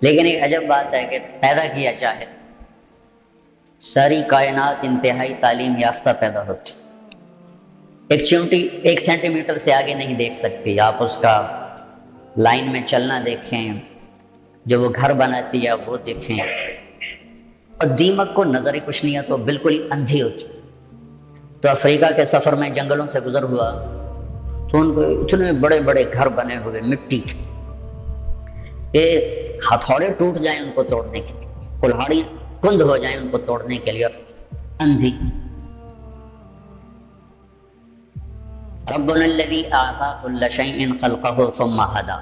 لیکن ایک عجب بات ہے کہ پیدا کیا چاہے ساری کائنات انتہائی تعلیم یافتہ پیدا ہوتی، ایک چونٹی 1 سینٹی میٹر سے آگے نہیں دیکھ سکتی، آپ اس کا لائن میں چلنا دیکھیں، جو وہ گھر بناتی ہے وہ دیکھیں، اور دیمک کو نظر ہی کچھ نہیں ہے تو بالکل اندھی ہوتی۔ تو افریقہ کے سفر میں جنگلوں سے گزر ہوا تو ان کو اتنے بڑے بڑے گھر بنے ہوئے مٹی کے کہ ہتھوڑے ٹوٹ جائیں ان کو توڑنے کے لیے، کلہاڑی کند ہو جائیں ان کو توڑنے کے لیے، اندھی۔ ربنا الذی اعطى كل شیء خلقه ثم هدى،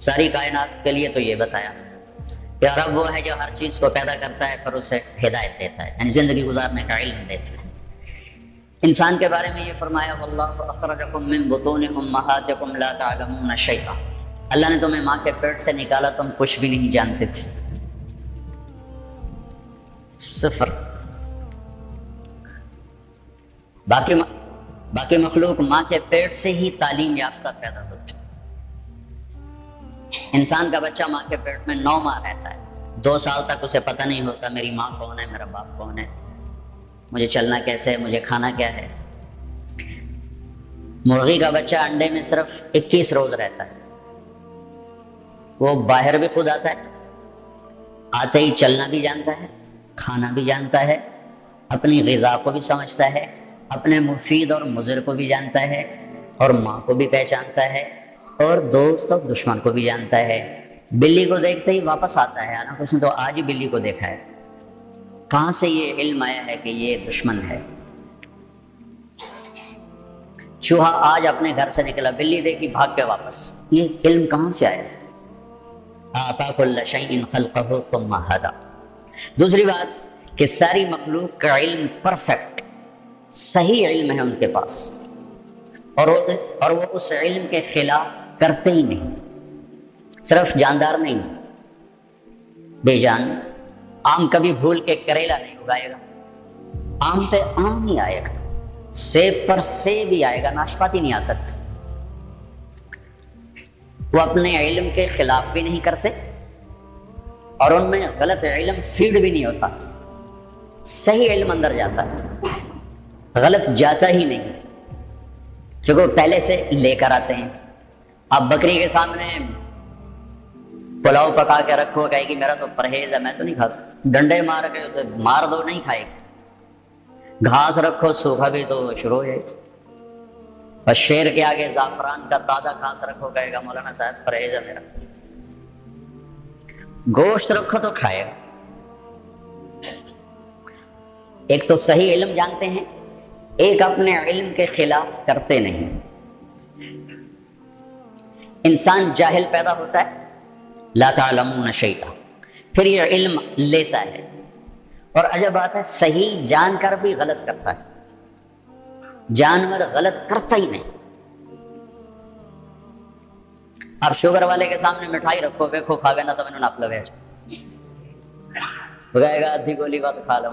ساری کائنات کے لیے تو یہ بتایا کہ رب وہ ہے جو ہر چیز کو پیدا کرتا ہے پھر اسے ہدایت دیتا ہے، یعنی زندگی گزارنے کا علم دیتا ہے۔ انسان کے بارے میں یہ فرمایا واللہ اخرجکم من بطون امہاتکم لا تعلمون شیئا، اللہ نے تمہیں ماں کے پیٹ سے نکالا، تم کچھ بھی نہیں جانتے تھے، صفر۔ باقی مخلوق ماں کے پیٹ سے ہی تعلیم یافتہ پیدا ہوتی۔ انسان کا بچہ ماں کے پیٹ میں 9 ماہ رہتا ہے، 2 سال تک اسے پتہ نہیں ہوتا میری ماں کون ہے، میرا باپ کون ہے، مجھے چلنا کیسے ہے، مجھے کھانا کیا ہے۔ مرغی کا بچہ انڈے میں صرف 21 روز رہتا ہے، وہ باہر بھی خود آتا ہے، آتے ہی چلنا بھی جانتا ہے، کھانا بھی جانتا ہے، اپنی غذا کو بھی سمجھتا ہے، اپنے مفید اور مضر کو بھی جانتا ہے، اور ماں کو بھی پہچانتا ہے، اور دوست اور دشمن کو بھی جانتا ہے۔ بلی کو دیکھتے ہی واپس آتا ہے، نا کچھ نے تو آج ہی بلی کو دیکھا ہے، کہاں سے یہ علم آیا ہے کہ یہ دشمن ہے۔ چوہا آج اپنے گھر سے نکلا، بلی دیکھی بھاگ کے واپس، یہ علم کہاں سے آیا؟ اعطى كل شيء خلقه ثم هدى۔ دوسری بات کہ ساری مخلوق کا علم پرفیکٹ صحیح علم ہے ان کے پاس، اور وہ اس علم کے خلاف کرتے ہی نہیں، صرف جاندار نہیں، بے جان۔ آم کبھی بھول کے کریلا نہیں اگائے گا، آم پہ آم ہی آئے گا، سیب پر سیب ہی آئے گا، ناشپاتی نہیں آ سکتا۔ وہ اپنے علم کے خلاف بھی نہیں کرتے، اور ان میں غلط علم فیڈ بھی نہیں ہوتا، صحیح علم اندر جاتا ہے، غلط جاتا ہی نہیں، کیونکہ وہ پہلے سے لے کر آتے ہیں۔ آپ بکری کے سامنے پلاؤ پکا کے رکھو، کہے گی میرا تو پرہیز ہے، میں تو نہیں کھا سکتا، ڈنڈے مار کے مار دو نہیں کھائے گی، گھاس رکھو سوکھا بھی تو شروع ہو جائے گی، بس شیر کے آگے زعفران کا تازہ گھاس رکھو، کہے گا مولانا صاحب پرہیز ہے میرا۔ گوشت رکھو تو کھائے گا۔ ایک تو صحیح علم جانتے ہیں، ایک اپنے علم کے خلاف کرتے نہیں۔ انسان جاہل پیدا ہوتا ہے، لا تعلمون شیئا، پھر یہ علم لیتا ہے، اور عجب بات ہے صحیح جان کر بھی غلط کرتا ہے، جانور غلط کرتا ہی نہیں۔ آپ شوگر والے کے سامنے مٹھائی رکھو، دیکھو کھاوے نہ تو میں نے ناپ لگے بگائے گا آدھی گولی بات کھا لو۔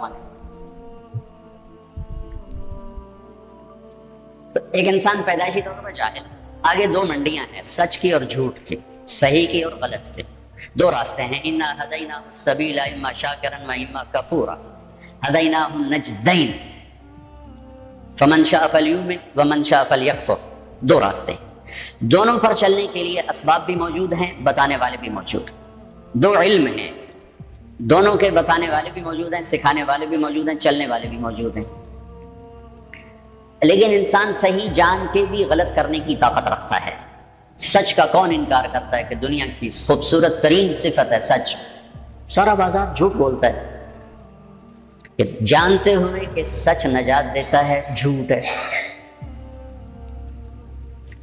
تو ایک انسان پیدائشی طور پر جاہل، آگے 2 منڈیاں ہیں، سچ کی اور جھوٹ کی، صحیح کی اور غلط کی، 2 راستے ہیں۔ انا ہدیناہ السبیل اما شاکرا واما کفورا ہدیناہ النجدین فمن شاء فلیؤمن ومن شاء فلیکفر، 2 راستے، دونوں پر چلنے کے لیے اسباب بھی موجود ہیں، بتانے والے بھی موجود، 2 علم ہیں، دونوں کے بتانے والے بھی موجود ہیں، سکھانے والے بھی موجود ہیں، چلنے والے بھی موجود ہیں۔ لیکن انسان صحیح جان کے بھی غلط کرنے کی طاقت رکھتا ہے۔ سچ کا کون انکار کرتا ہے کہ دنیا کی خوبصورت ترین صفت ہے سچ، سارا بازار جھوٹ بولتا ہے، کہ جانتے ہوئے کہ سچ نجات دیتا ہے جھوٹ ہے۔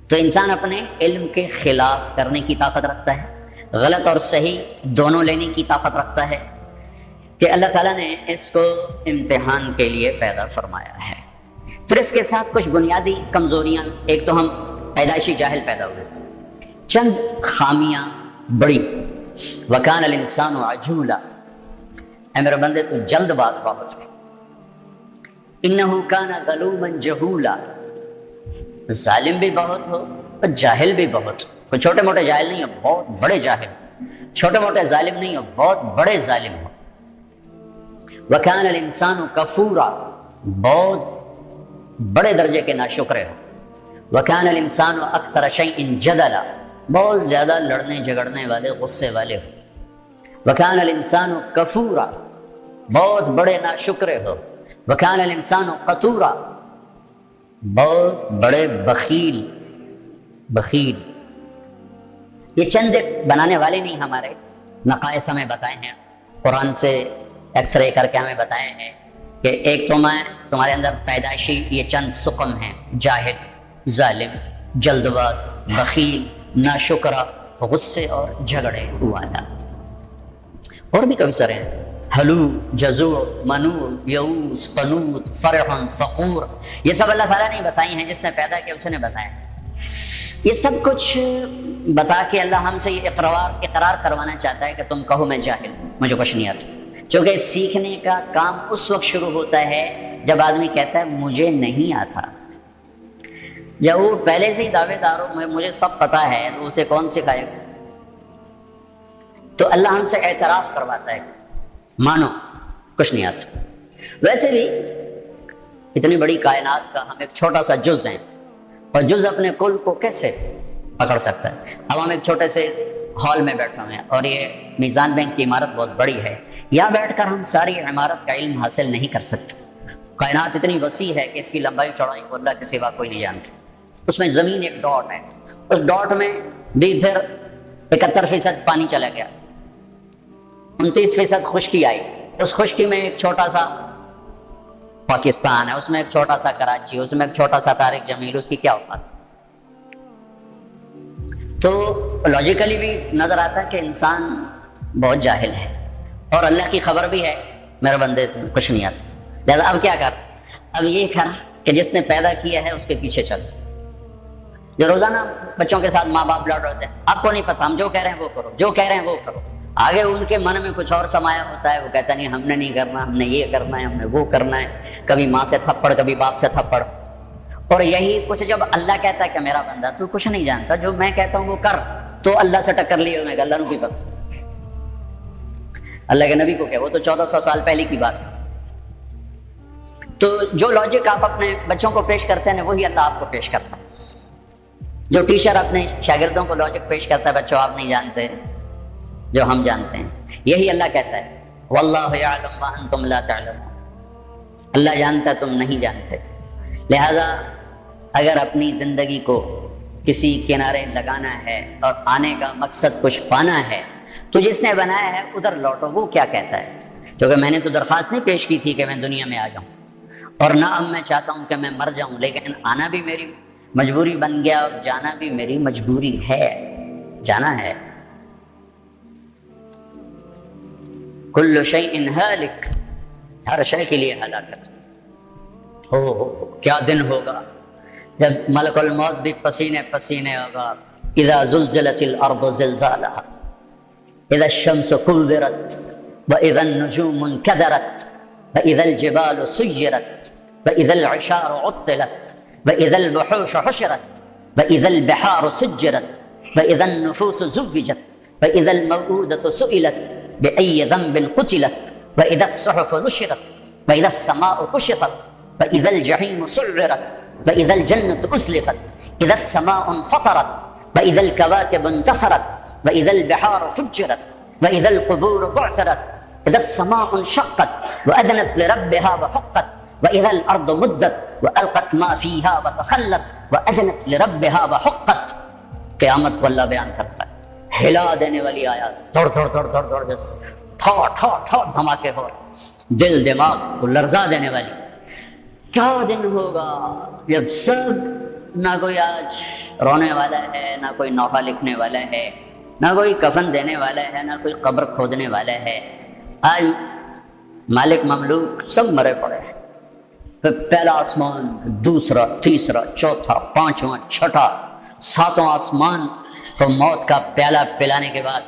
تو انسان اپنے علم کے خلاف کرنے کی طاقت رکھتا ہے، غلط اور صحیح دونوں لینے کی طاقت رکھتا ہے، کہ اللہ تعالیٰ نے اس کو امتحان کے لیے پیدا فرمایا ہے۔ پھر اس کے ساتھ کچھ بنیادی کمزوریاں، ایک تو ہم پیدائشی جاہل پیدا ہوئے، چند خامیاں بڑی، وَكَانَ الْإِنسَانُ عَجُولًا، اے میرے بندے تو جلد باز بہت ہے، إِنَّهُ كَانَ ظَلُومًا جَهُولًا، ظالم بھی بہت ہو اور جاہل بھی بہت ہو، کوئی چھوٹے موٹے جاہل نہیں ہو، بہت بڑے جاہل، چھوٹے موٹے ظالم نہیں ہو، بہت بڑے ظالم ہو۔ وَكَانَ الْإِنسَانُ كَفُورًا، بہت بڑے درجے کے ناشکرے ہو۔ وَكَانَ الْإِنسَانُ أَكْثَرَ شَيْءٍ جَدَلًا، بہت زیادہ لڑنے جھگڑنے والے، غصے والے ہو۔ وَكَانَ الْإِنسَانُ كَفُورًا، بہت بڑے ناشکرے ہو۔ وَكَانَ الْإِنسَانُ قَتُورًا، بہت بڑے بخیل۔ یہ چند بنانے والے نہیں، ہمارے نقائص ہمیں بتائے ہیں، قرآن سے ایکس رے کر کے ہمیں بتائے ہیں کہ ایک تمہارے اندر پیدائشی یہ چند سقم ہیں: جاہل، ظالم، جلد باز، بخیل، ناشکرا، غصے اور جھگڑے والا۔ اور بھی کئی سارے ہیں: حلو، جزوع، منوع، یئوس، قنوط، فرح، فقور۔ یہ سب اللہ تعالیٰ نے بتائی ہیں، جس نے پیدا کیا اس نے بتایا۔ یہ سب کچھ بتا کے اللہ ہم سے یہ اقرار کروانا چاہتا ہے کہ تم کہو میں جاہل ہوں، مجھے کچھ نہیں آتا۔ چونکہ سیکھنے کا کام اس وقت شروع ہوتا ہے جب آدمی کہتا ہے مجھے نہیں آتا۔ جب وہ پہلے سے ہی دعوے دار ہو مجھے سب پتا ہے، تو اسے کون سکھائے گا؟ تو اللہ ہم سے اعتراف کرواتا ہے، مانو کچھ نہیں آتا۔ ویسے بھی اتنی بڑی کائنات کا ہم ایک چھوٹا سا جز ہیں، اور جز اپنے کل کو کیسے پکڑ سکتا ہے؟ اب ہم ایک چھوٹے سے ہال میں بیٹھے ہوئے ہیں، اور یہ میزان بینک کی عمارت بہت بڑی ہے، یہاں بیٹھ کر ہم ساری عمارت کا علم حاصل نہیں کر سکتے۔ کائنات اتنی وسیع ہے کہ اس کی لمبائی چوڑائی کو اللہ کے سوا کوئی نہیں جانتا۔ اس میں زمین ایک ڈاٹ ہے، اس ڈاٹ میں بھی پھر 71% پانی چلا گیا، 29% خشکی آئی، اس خشکی میں ایک چھوٹا سا پاکستان ہے، اس میں ایک چھوٹا سا کراچی، اس میں ایک چھوٹا سا طارق جمیل، اس کی کیا اوقات؟ تو لاجیکلی بھی نظر آتا ہے کہ انسان بہت جاہل ہے، اور اللہ کی خبر بھی ہے میرے بندے تمہیں کچھ نہیں آتا۔ لہٰذا اب کیا کر؟ اب یہ کر کہ جس نے پیدا کیا ہے اس کے پیچھے چل۔ جو روزانہ بچوں کے ساتھ ماں باپ لڑ رہتے ہیں، آپ کو نہیں پتا، ہم جو کہہ رہے ہیں وہ کرو، جو کہہ رہے ہیں وہ کرو۔ آگے ان کے من میں کچھ اور سمایا ہوتا ہے، وہ کہتا نہیں ہم نے نہیں کرنا، ہم نے یہ کرنا ہے، ہم نے وہ کرنا ہے، کبھی ماں سے تھپڑ، کبھی باپ سے تھپڑ۔ اور یہی کچھ جب اللہ کہتا ہے کہ میرا بندہ تو کچھ نہیں جانتا، جو میں کہتا ہوں وہ کر، تو اللہ سے ٹکر لی میں کہ اللہ نے بھی پتا۔ اللہ کے نبی کو کیا، وہ تو 1400 سال پہلے کی بات ہے۔ تو جو لاجک آپ اپنے بچوں کو پیش کرتے ہیں وہی اللہ آپ کو پیش کرتا ہے۔ جو ٹیچر اپنے شاگردوں کو لاجک پیش کرتا ہے، بچوں آپ نہیں جانتے جو ہم جانتے ہیں، یہی اللہ کہتا ہے واللہ یعلم وانتم لا تعلمون، اللہ جانتا ہے تم نہیں جانتے۔ لہذا اگر اپنی زندگی کو کسی کنارے لگانا ہے اور آنے کا مقصد کچھ پانا ہے، تو جس نے بنایا ہے ادھر لوٹو۔ وہ کیا کہتا ہے؟ کیونکہ میں نے تو درخواست نہیں پیش کی تھی کہ میں دنیا میں آ جاؤں، اور نہ اب میں چاہتا ہوں کہ میں مر جاؤں، لیکن آنا بھی میری مجبوری بن گیا اور جانا بھی میری مجبوری ہے، جانا ہے۔ کل شیء ہالک، ہر شے کے لیے ہلاکت ہو۔ کیا دن ہوگا جب ملک الموت بھی پسینے پسینے ہوگا۔ اذا زلزلت الارض زلزالها، اذا الشمس كورت، واذا النجوم انكدرت، واذا الجبال سيرت، واذا العشار عطلت، واذا الوحوش حشرت، واذا البحار سجرت، واذا النفوس زوجت، واذا الموءودة سئلت بأي ذنب قتلت، واذا الصحف نشرت، واذا السماء كشطت، واذا الجحيم سعرت، واذا الجنة أزلفت، اذا السماء انفطرت، واذا الكواكب انتثرت، واذا البحار فجرت، واذا القبور بعثرت، اذا السماء انشقت واذنت لربها وحقت، واذا الارض مدت والقت ما فيها وتخلت، واذنت لربها وحقت۔ قیامت کو اللہ بیان کرتا ہے، ہلا دینے والی آیات، دوڑ دوڑ دوڑ دوڑ دوڑ جیسے ٹھا ٹھا ٹھا دھماکے ہو رہے، دل دماغ کو لرزا دینے والی۔ کیا دن ہوگا جب سب، نہ کوئی آج رونے والا ہے، نہ کوئی نوحہ لکھنے والا ہے، نہ کوئی کفن دینے والا ہے، نہ کوئی قبر کھودنے والا ہے۔ آج مالک مملوک سب مرے پڑے ہیں، پھر پہلا آسمان، دوسرا، تیسرا، چوتھا، پانچواں، چھٹا، ساتواں آسمان کو موت کا پیالہ پلانے کے بعد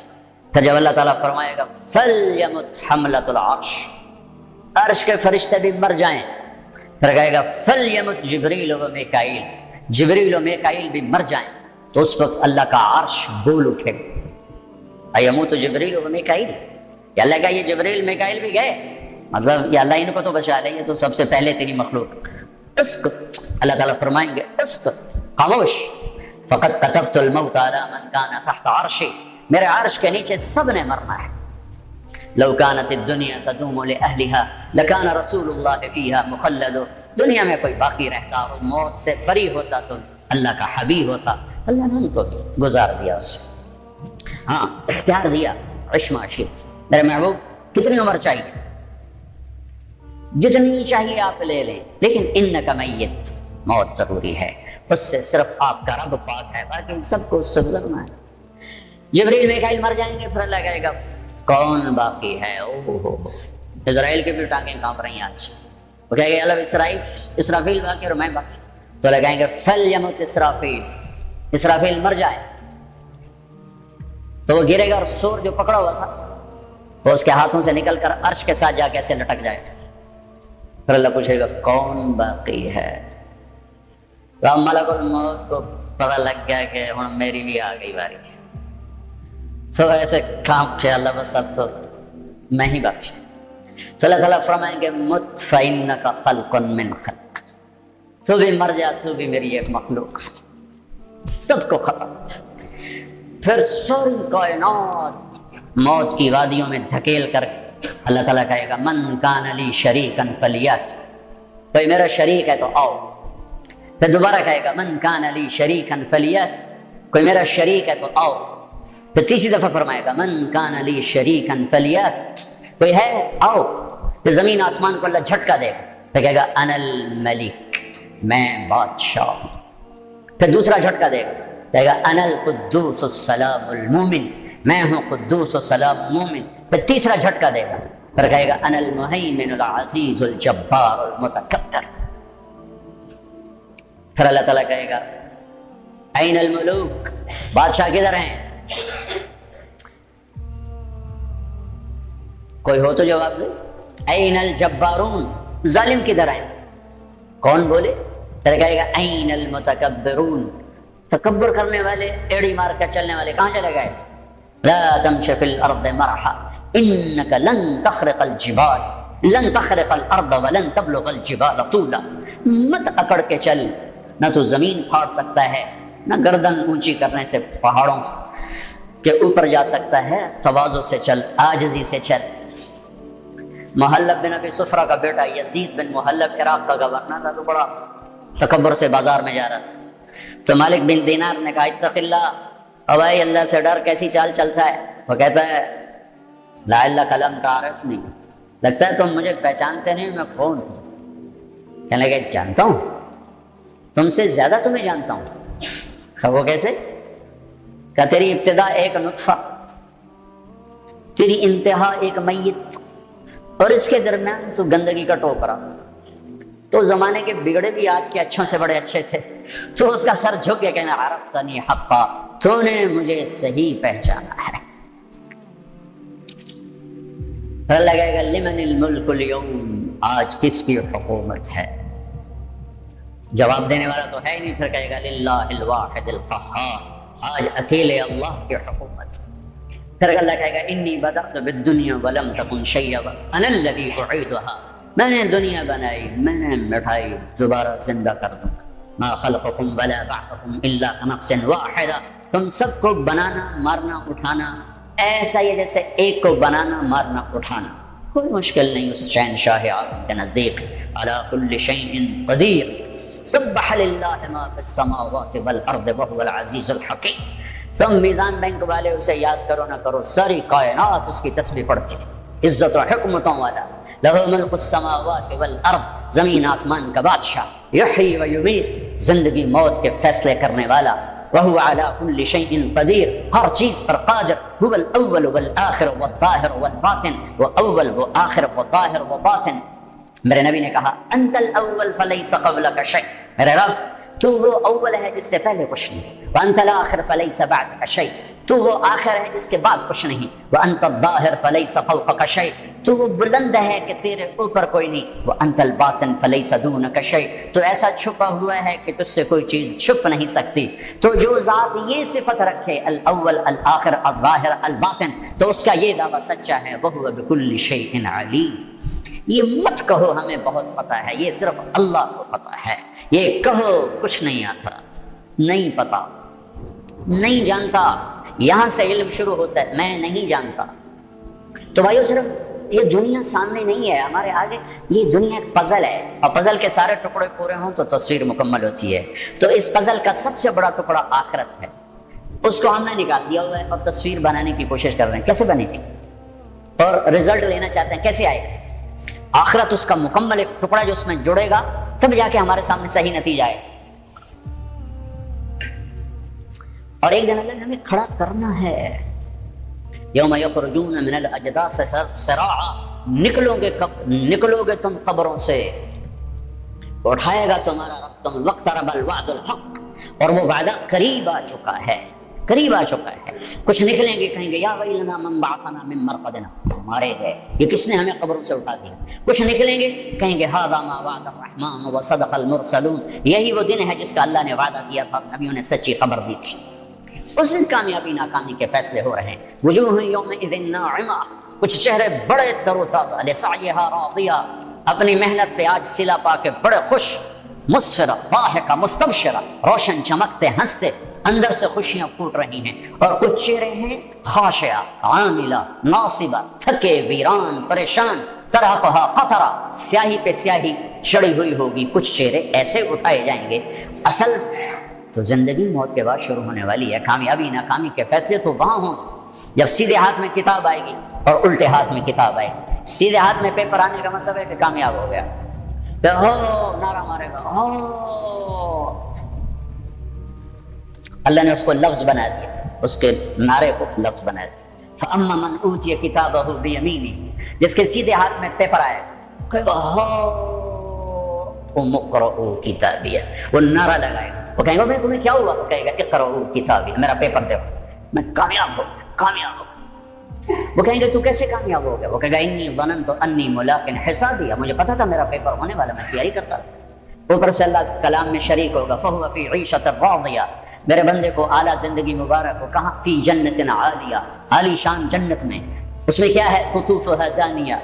پھر جب اللہ تعالیٰ فرمائے گا فَلْيَمُتْ حَمْلَةُ الْعَرْشِ، عرش کے فرشتے بھی مر جائیں، پھر کہے گا فَلْيَمُتْ جبریل و میکائیل، جبریل و میکائیل بھی مر جائیں، تو اس وقت اللہ کا عرش بول اٹھے گا۔ ایموت جبریل و میکائیل، یا اللہ کا یہ جبریل میکائیل بھی گئے، مطلب یہ اللہ ان کو تو بچا لے، یہ تو سب سے پہلے تیری مخلوق۔ اسکت، اللہ تعالیٰ فرمائیں گے اسکت، خاموش، فقط كتبت الموت على من كان تحت عرشی، میرے عرش کے نیچے سب نے مرنا ہے۔ لو كانت الدنيا تدوم لأهلها لكان رسول الله فيها مخلد، دنیا میں کوئی باقی رہتا اور موت سے بری ہوتا تو اللہ کا حبیب ہوتا، اللہ نے ان کو گزار دیا اس سے۔ ہاں اختیار دیا، عش ما شئت، میرے محبوب کتنی عمر چاہیے؟ جتنی چاہیے آپ لے لیں، لیکن انک میت، موت ضروری ہے، اس سے صرف آپ کا رب پاک ہے، باقی سب کو اس سے گزرنا ہے۔ جبریل میکائیل مر جائیں گے، پھر اللہ کہے گا کون باقی ہے؟ اوہ، اسرائیل کی بھی ٹانگیں کانپ رہی ہیں آج، وہ کہے گا اللہ اسرافیل باقی اور میں باقی، تو لگائیں گے فلیمت اسرافیل، اسرافیل مر جائے تو وہ گرے گا اور سور جو پکڑا ہوا تھا وہ اس کے ہاتھوں سے نکل کر عرش کے ساتھ جا کے ایسے لٹک جائے گا، پھر اللہ پوچھے گا کون باقی ہے؟ تو ملک الموت کو پتہ لگ گیا کہ ہن میری بھی آ گئی باری، تو ایسے کام کے اللہ بس اب تو میں ہی باقی۔ تو اللہ تعالیٰ فرمائیں گے مت فإنک خلق من خلق، تو بھی مر جا، تو بھی میری ایک مخلوق ہے، سب کو ختم۔ پھر ساری کائنات موت کی وادیوں میں دھکیل کر اللہ تعالیٰ کہے گا من کان لی شریکا فلیات، کوئی میرا شریک ہے تو آؤ۔ پھر دوبارہ کہے گا من کان لی شریکا فلیات، کوئی میرا شریک ہے تو آؤ۔ پھر تیسری دفعہ فرمائے گا من کان لی شریکا فلیات، کوئی ہے آؤ۔ پھر زمین آسمان کو اللہ جھٹکا دے گا، پھر کہے گا انا الملک، میں بادشاہ ہوں۔ پھر دوسرا جھٹکا دے گا، کہے گا انا القدوس السلام المومن، میں ہوں قدوس السلام مومن۔ پھر تیسرا جھٹکا دے گا، پھر کہے گا انا المہیمن العزیز الجبار المتکبر۔ پھر اللہ تعالیٰ کہے گا این الملوک، بادشاہ کدھر ہیں؟ کوئی ہو تو جواب دے۔ این الجبارون، ظالم کدھر ہیں؟ کون بولے؟ پھر کہے گا این المتکبرون، تکبر کرنے والے، ایڑی مار کر چلنے والے کہاں چلے گئے؟ لا تمش فی الارض مرحا انک لن تخرق الجبال، لن تخرق الارض ولن تبلغ الجبال طولا، مت اکڑ کے چل، نہ تو زمین پھاڑ سکتا ہے، نہ گردن اونچی کرنے سے پہاڑوں کے اوپر جا سکتا ہے، تواضع سے چل، عاجزی سے چل۔ محلب بن ابی صفرہ کا بیٹا یزید بن محلب عراق کا گورنر تھا، تو بڑا تکبر سے بازار میں جا رہا تھا، تو مالک بن دینار نے کہا اتق اللہ، اوائے اللہ سے ڈر، کیسی چال چلتا ہے؟ وہ کہتا ہے لعلک لم تعرفنی، لگتا ہے تم مجھے پہچانتے نہیں، میں کون ہوں؟ کہنے لگے جانتا ہوں، تم سے زیادہ تمہیں جانتا ہوں۔ وہ کیسے؟ کہ تیری ابتدا ایک نطفہ، تیری انتہا ایک میت، اور اس کے درمیان تو گندگی کا ٹوکرا۔ تو زمانے کے بگڑے بھی آج کے اچھوں سے بڑے اچھے تھے، تو اس کا سر جھک کے کہنا عرفتنی حقا، تو نے مجھے صحیح پہچانا ہے۔ پھر لگے گا لمن الملک اليوم، آج کس کی حکومت ہے؟ جواب دینے والا تو ہے ہی نہیں، پھر کہے گا للہ الواحد القہار، آج اکیلے اللہ کی حکومت۔ پھر اللہ کہے گا انی بدأت بالدنیا ولم تکن شیئا انا الذی اعیدها، میں نے دنیا بنائی، میں نے مٹھائی، دوبارہ زندہ کر دوں گا۔ ما خلقکم ولا بعثکم الا كنفس واحدہ، تم سب کو بنانا، مارنا، اٹھانا ایسا ہی ہے جیسے ایک کو بنانا، مارنا، اٹھانا، کوئی مشکل نہیں اس شہنشاہ عالم کے نزدیک۔ علی کل شیء قدیر، سبح للہ ما فی السماوات والارض وهو العزیز الحکیم۔ تم میزان بینک والے اسے یاد کرو نہ کرو، ساری کائنات اس کی تسبیح پڑھتی ہے، عزت و حکمتوں والا، لہ ملک السماوات والارض، زمین آسمان کا بادشاہ، یحیی و یمیت، زندگی موت کے فیصلے کرنے والا، وہو علی کل شیء قدیر، ہر چیز پر قادر، هو الاول والآخر والظاہر والباطن، وہ اول، وہ آخر، وہ ظاہر، وہ باطن۔ میرے نبی نے کہا انت الاول فلیس قبلک شیء، میرے رب تو وہ اول ہے جس سے پہلے کچھ نہیں، وانت الاخر فلیس بعدک شیء، تو وہ آخر ہے جس کے بعد کچھ نہیں، وانت الظاہر فلیس فوقک شیء، تو وہ بلند ہے کہ تیرے اوپر کوئی نہیں. وَأَنْتَ الْبَاطِنُ فَلَيْسَ دُونَكَ شَيْءٌ, تو ایسا چھپا ہوا ہے کہ تجھ سے کوئی چیز چھپ نہیں سکتی. تو جو ذات یہ صفت رکھے الاول الآخر الظاہر الباطن, تو اس کا یہ دعویٰ سچا ہے. وَهُوَ بِكُلِّ شَيْءٍ عَلِيمٌ. یہ مت کہو ہمیں بہت پتہ ہے, یہ صرف اللہ کو پتہ ہے. یہ کہو کچھ نہیں آتا, نہیں پتا, نہیں جانتا. یہاں سے علم شروع ہوتا ہے, میں نہیں جانتا. تو بھائیو صرف یہ دنیا سامنے نہیں ہے ہمارے آگے, یہ دنیا ایک پزل ہے, اور پزل کے سارے ٹکڑے پورے ہوں تو تصویر مکمل ہوتی ہے. تو اس پزل کا سب سے بڑا ٹکڑا آخرت ہے, اس کو ہم نے نکال دیا ہوا ہے اور تصویر بنانے کی کوشش کر رہے ہیں. کیسے بنے گی؟ اور رزلٹ لینا چاہتے ہیں, کیسے آئے گا؟ آخرت اس کا مکمل ایک ٹکڑا جو اس میں جڑے گا, تب جا کے ہمارے سامنے صحیح نتیجہ آئے. اور ایک دن اللہ نے ہمیں کھڑا کرنا ہے. یوم یخرجون من الاجداث سراعا, نکلو گے تم قبروں سے, اٹھائے گا تمہارا رب تم. واقترب الوعد الحق, اور وہ وعدہ قریب آ چکا ہے, قریب آ چکا ہے. کچھ نکلیں گے کہیں گے یا ویلنا من بعثنا من مرقدنا, مارے گئے, یہ کس نے ہمیں قبروں سے اٹھا دیا. کچھ نکلیں گے کہیں گے ھذا ما وعد الرحمن وصدق المرسلون, یہی وہ دن ہے جس کا اللہ نے وعدہ کیا تھا, نبیوں نے سچی خبر دی تھی. اس دن کامیابی ناکامی کے فیصلے ہو رہے ہیں. وجوہ یومئذ ناعمہ, کچھ چہرے بڑے تر و تازہ, لسعیھا راضیہ, اپنی محنت پہ آج صلہ پا کے بڑے خوش, مسفرہ ضاحکہ مستبشرہ, روشن چمکتے ہنستے, اندر سے خوشیاں پھوٹ رہی ہیں. اور کچھ چہرے ہیں خاشعہ عاملہ ناصبہ, تھکے ویران پریشان, ترہقھا قطرہ, سیاہی پہ سیاہی چڑھی ہوئی ہوگی. کچھ چہرے ایسے اٹھائے جائیں گے. اصل تو زندگی موت کے بعد شروع ہونے والی ہے. کامیابی ناکامی کے فیصلے تو وہاں ہوں جب سیدھے ہاتھ میں کتاب آئے گی اور الٹے ہاتھ میں کتاب آئے گی. سیدھے ہاتھ میں پیپر آنے کا مطلب ہے کہ کامیاب ہو گیا, تو ہو نعرہ مارے گا, ہو. اللہ نے اس کو لفظ بنا دیا, اس کے نعرے کو لفظ بنا دیا. فَأَمَّا مَنْ أُوتِيَ كِتَابَهُ بِيَمِينِهِ, جس کے سیدھے ہاتھ میں پیپر آئے کہے گا ہو اقرؤوا کتابیہ, وہ نعرہ لگائے گا. وہ کہیں گے بھائی تمہیں کیا ہوا؟ وہ کہے گا اقرؤوا کتابیہ, میرا پیپر دو, میں کامیاب ہو کامیاب ہو. وہ کہیں گے تو کیسے کامیاب ہو گیا؟ وہ کہے گا انی ظننت انی ملاق حسابیہ, مجھے پتا تھا میرا پیپر ہونے والا, میں تیاری کرتا. اوپر سے اللہ کلام میں شریک ہوگا. فہو فی عیشۃ راضیہ, میرے بندے کو اعلیٰ زندگی مبارک ہو. کہاں؟ فی جنت عالیہ, عالی شان جنت میں. اس میں کیا ہے؟ قطوفھا دانیہ,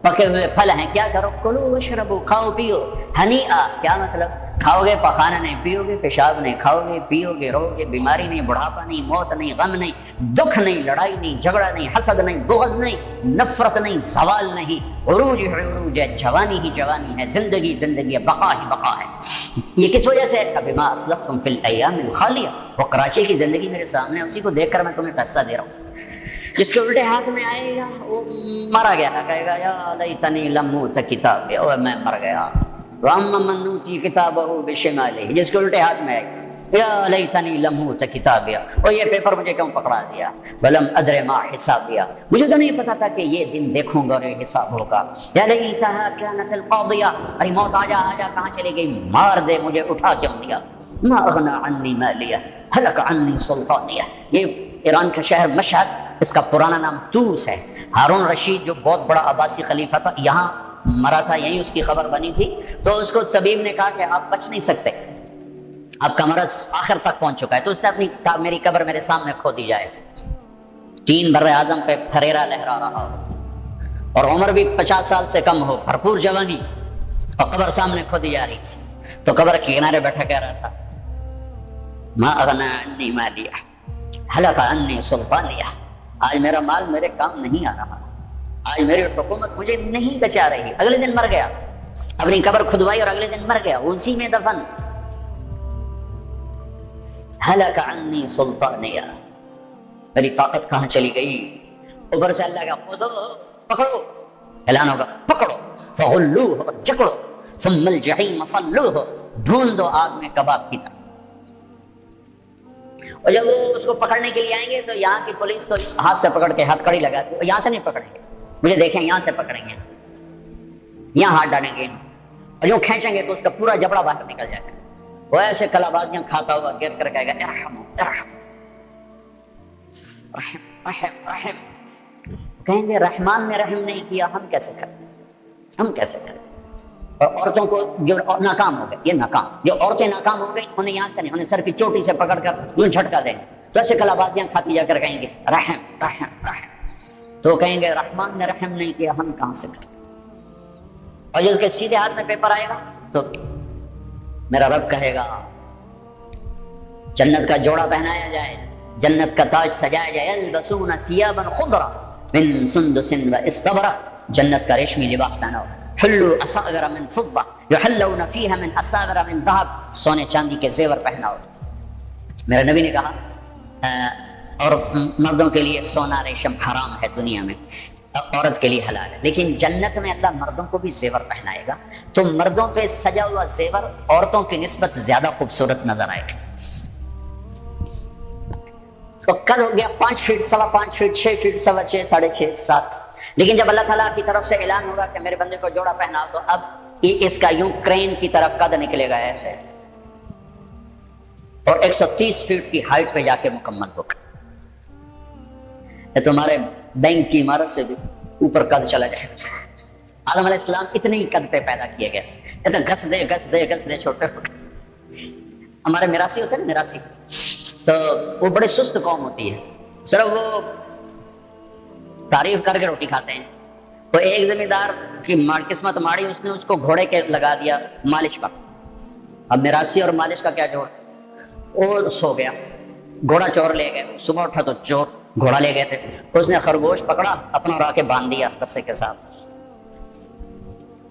پکے ہوئے پھل ہیں. کیا کرو؟ کلو واشربو, کھاؤ پیو. ہنیئا, کیا مطلب؟ کھاؤ گے پخانا نہیں, پیو گے پیشاب نہیں, کھاؤ گے پیو گے رو گے, بیماری نہیں, بڑھاپا نہیں, موت نہیں, غم نہیں, دکھ نہیں, لڑائی نہیں, جھگڑا نہیں, حسد نہیں, بغض نہیں, نفرت نہیں, زوال نہیں. عروج ہے عروج ہے, جوانی ہی جوانی ہے, زندگی زندگی ہے, بقا ہی بقا ہے. یہ کس وجہ سے؟ بما اسلفتم فی الایام الخالیہ, وہ کراچی کی زندگی میرے سامنے, اسی کو دیکھ کر میں تمہیں فیصلہ دے رہا ہوں. جس کے الٹے ہاتھ میں آئے گا وہ مارا گیا, کہے گا یا لیتنی لم اوت کتابی, اور میں مر گیا. وَأَمَّا مَنْ أُوتِیَ کِتَابَهُ بِشِمَالِهِ, جس کے الٹے ہاتھ میں آئے یا لیتنی لم اوت کتابیہ, اور یہ پیپر مجھے کیوں پکڑا دیا. وَلَمْ أَدْرِ مَا حِسَابِیہ, مجھے تو نہیں پتا تھا کہ یہ دن دیکھوں گا اور یہ حساب ہوگا. یا لیتہا کانت القاضیہ, ارے موت آجا آجا, کہاں چلی گئی, مار دے, مجھے اٹھا کیوں دیا. ما اغنی عنی مالیہ ہلک عنی سلطانیہ. یہ ایران کا شہر مشہد, اس کا پرانا نام طوس ہے. ہارون رشید جو بہت بڑا عباسی خلیفہ تھا, یہاں مرا تھا, یہیں اس کی خبر بنی تھی. تو اس کو طبیب نے کہا کہ آپ بچ نہیں سکتے, آپ کا مرض آخر تک پہنچ چکا ہے. تو اس نے اپنی کہا میری قبر میرے سامنے کھو دی جائے. 3 بر اعظم پہ پھریرا لہرا رہا ہو, اور عمر بھی 50 سال سے کم ہو, بھرپور جوانی, اور قبر سامنے کھو دی جا رہی تھی. تو قبر کے کنارے بیٹھا کہہ رہا تھا ما اغنی عنی مالیہ ہلک عنی سلطانیہ, آج میرا مال میرے کام نہیں آ رہا, آج میری حکومت مجھے نہیں بچا رہی. اگلے دن مر گیا, اپنی قبر کھدوائی اور اگلے دن مر گیا, اسی میں دفن. ہلک عنی سلطانیہ, میری طاقت کہاں چلی گئی. اوپر سے اللہ کا خودو, پکڑو, اعلان ہوگا پکڑو, فغلوہ, جکڑو, ثم الجحیم صلوہ, ڈھونڈ دو آگ میں کباب کی طرح. اور جب وہ اس کو پکڑنے کے لیے آئیں گے تو یہاں کی پولیس تو ہاتھ سے پکڑ کے ہتھ کڑی لگا دی, یہاں سے نہیں پکڑیں گے, مجھے دیکھیں یہاں سے پکڑیں گے, یہاں ہاتھ ڈالیں گے, اور یوں کھینچیں گے تو اس کا پورا جبڑا باہر نکل جائے گا. وہ ایسے کلا بازیاں کھاتا ہوا گر کر کہے گا ارحم ارحم رحم رحم رحم. کہیں گے رحمان نے رحم نہیں کیا، ہم کیسے کریں، ہم کیسے کریں؟ اور عورتوں کو جو ناکام ہو گئے، یہ ناکام، جو عورتیں ناکام ہو گئی انہیں یہاں سے نہیں، انہیں سر کی چوٹی سے پکڑ کر یوں جھٹکا دیں گے، تو ایسے کلابازیاں کھاتی جا کر کہیں گے رحم رحم رحم، تو کہیں گے رحمان نے رحم نہیں کیا، ہم کہاں سے کریں؟ اور جو اس کے سیدھے ہاتھ میں پیپر آئے گا تو میرا رب کہے گا جنت کا جوڑا پہنایا جائے، جنت کا تاج سجایا جائے، یلبسون ثیابا خضرا من سندس واستبرق، جنت کا ریشمی لباس پہناؤ، حلوا اساور من فضہ یحلون فیہا من اساور من ذہب، سونے چاندی کے زیور پہناؤ۔ میرے نبی نے کہا اور مردوں کے لیے سونا ریشم حرام ہے دنیا میں، عورت کے لیے حلال ہے، لیکن جنت میں اللہ مردوں کو بھی زیور پہنائے گا، تو مردوں پہ سجا ہوا زیور عورتوں کی نسبت زیادہ خوبصورت نظر آئے گا۔ تو قد ہو گیا 5 فٹ، 5.25 فٹ، 6 فٹ، 6.25، 6.5، 7، لیکن جب اللہ تعالیٰ کی طرف سے اعلان ہوگا کہ میرے بندے کو جوڑا پہناؤ، تو اب اس کا یوں کرین کی طرح قد نکلے گا ایسے، اور 130 فٹ کی ہائٹ پہ جا کے مکمل ہوگا۔ یہ تمہارے بینک کی عمارت سے بھی اوپر قد چلا جائے۔ آدم علیہ السلام اتنے ہی قد پہ پیدا کیے گئے، ایسے گھس دے چھوٹے ہو گئے۔ ہمارے میراثی ہوتے ہیں نا، میراثی، تو وہ بڑے سست قوم ہوتی ہے، صرف وہ تعریف کر کے روٹی کھاتے ہیں۔ تو ایک زمیندار کی قسمت ماڑی، اس نے اس کو گھوڑے کے لگا دیا مالش پر۔ اب میراثی اور مالش کا کیا جوڑ، وہ سو گیا، گھوڑا چور لے گئے، صبح اٹھا تو چور گھوڑا لے گئے تھے، اس نے خرگوش پکڑا اپنا اور آ کے باندھ دیا رسے کے ساتھ۔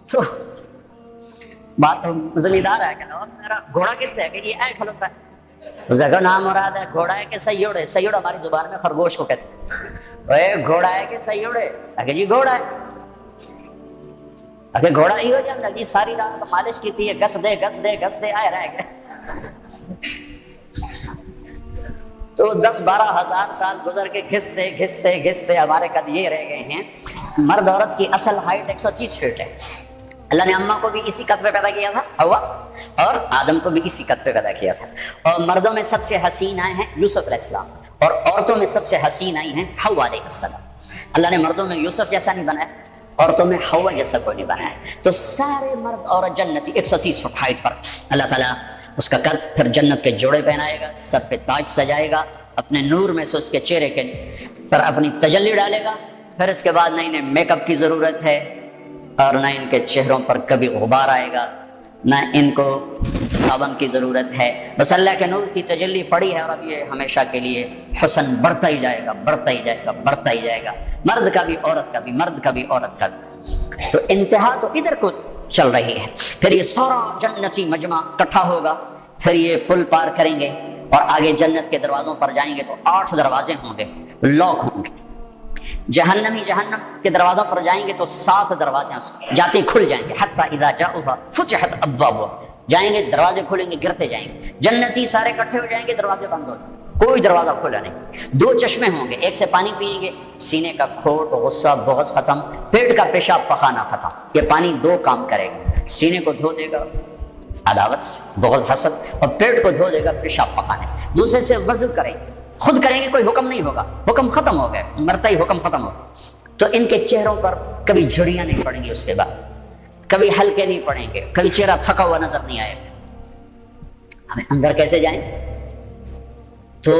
تو بات زمیندار ہے کہ میرا گھوڑا کتنے ہے کہ یہ اے کھلوتا ہے، اس کا نام مراد ہے گھوڑا ہے کہ سیوڑ ہے، سیوڑ ہماری زبان میں خرگوش کو کہتے ہیں، اے گھوڑا ہے کہ سیوڑ ہے، کہ جی گھوڑا ہے، اگر گھوڑا ہی ہو جاتا جی ساری رات مالش کی تھی، گس دے آئے رہ گئے۔ تو 10-12 ہزار سال گزر کے گھستے ہمارے قد یہ رہ گئے ہیں۔ مرد عورت کی اصل ہائٹ 130 فٹ ہے۔ اللہ نے اماں کو بھی اسی قد پہ پیدا کیا تھا، ہوا، اور آدم کو بھی اسی قد پہ پیدا کیا تھا۔ اور مردوں میں سب سے حسین آئے ہیں یوسف علیہ السلام، اور عورتوں میں سب سے حسین آئی ہیں حوا علیہ السلام۔ اللہ نے مردوں میں یوسف جیسا نہیں بنایا، عورتوں میں حوا جیسا کوئی نہیں بنایا، تو سارے مرد عورت جنتی 130 فٹ ہائٹ پر اللہ تعالیٰ اس کا قد، پھر جنت کے جوڑے پہنائے گا، سر پہ تاج سجائے گا، اپنے نور میں سے اس کے چہرے کے پر اپنی تجلی ڈالے گا، پھر اس کے بعد نہ انہیں میک اپ کی ضرورت ہے، اور نہ ان کے چہروں پر کبھی غبار آئے گا، نہ ان کو صابن کی ضرورت ہے، بس اللہ کے نور کی تجلی پڑی ہے، اور اب یہ ہمیشہ کے لیے حسن بڑھتا ہی جائے گا، بڑھتا ہی جائے گا، بڑھتا ہی جائے گا، مرد کا بھی عورت کا بھی، مرد کا بھی عورت کا بھی۔ تو انتہا تو ادھر کو چل رہی ہے، پھر یہ سارا جنتی مجمع اکٹھا ہوگا، پھر یہ پل پار کریں گے اور آگے جنت کے دروازوں پر جائیں گے، تو 8 دروازے ہوں گے، لاک ہوں گے۔ جہنمی جہنم کے دروازوں پر جائیں گے تو 7 دروازے جاتے کھل جائیں گے، حتی اذا جاؤها فتحت ابوابها، جائیں گے دروازے کھلیں گے، گرتے جائیں گے، جنتی سارے اکٹھے ہو جائیں گے، دروازے بند ہو جائیں گے، کوئی دروازہ کھلا نہیں۔ 2 چشمے ہوں گے، ایک سے پانی پیئیں گے، سینے کا کھوٹ، غصہ، بغض ختم، پیٹ کا پیشاب پخانا ختم۔ یہ پانی 2 کام کرے گا، سینے کو دھو دے گا عداوت سے، بغض، حسد، اور پیٹ کو دھو دے گا پیشاب پخانے سے۔ دوسرے سے وضو کریں گے، خود کریں گے، کوئی حکم نہیں ہوگا، حکم ختم ہو گئے، مرتا ہی حکم ختم ہو گیا۔ تو ان کے چہروں پر کبھی جھڑیاں نہیں پڑیں گی، اس کے بعد کبھی ہلکے نہیں پڑیں گے، کبھی چہرہ تھکا ہوا نظر نہیں آئے گا۔ ہمیں اندر کیسے جائیں؟ تو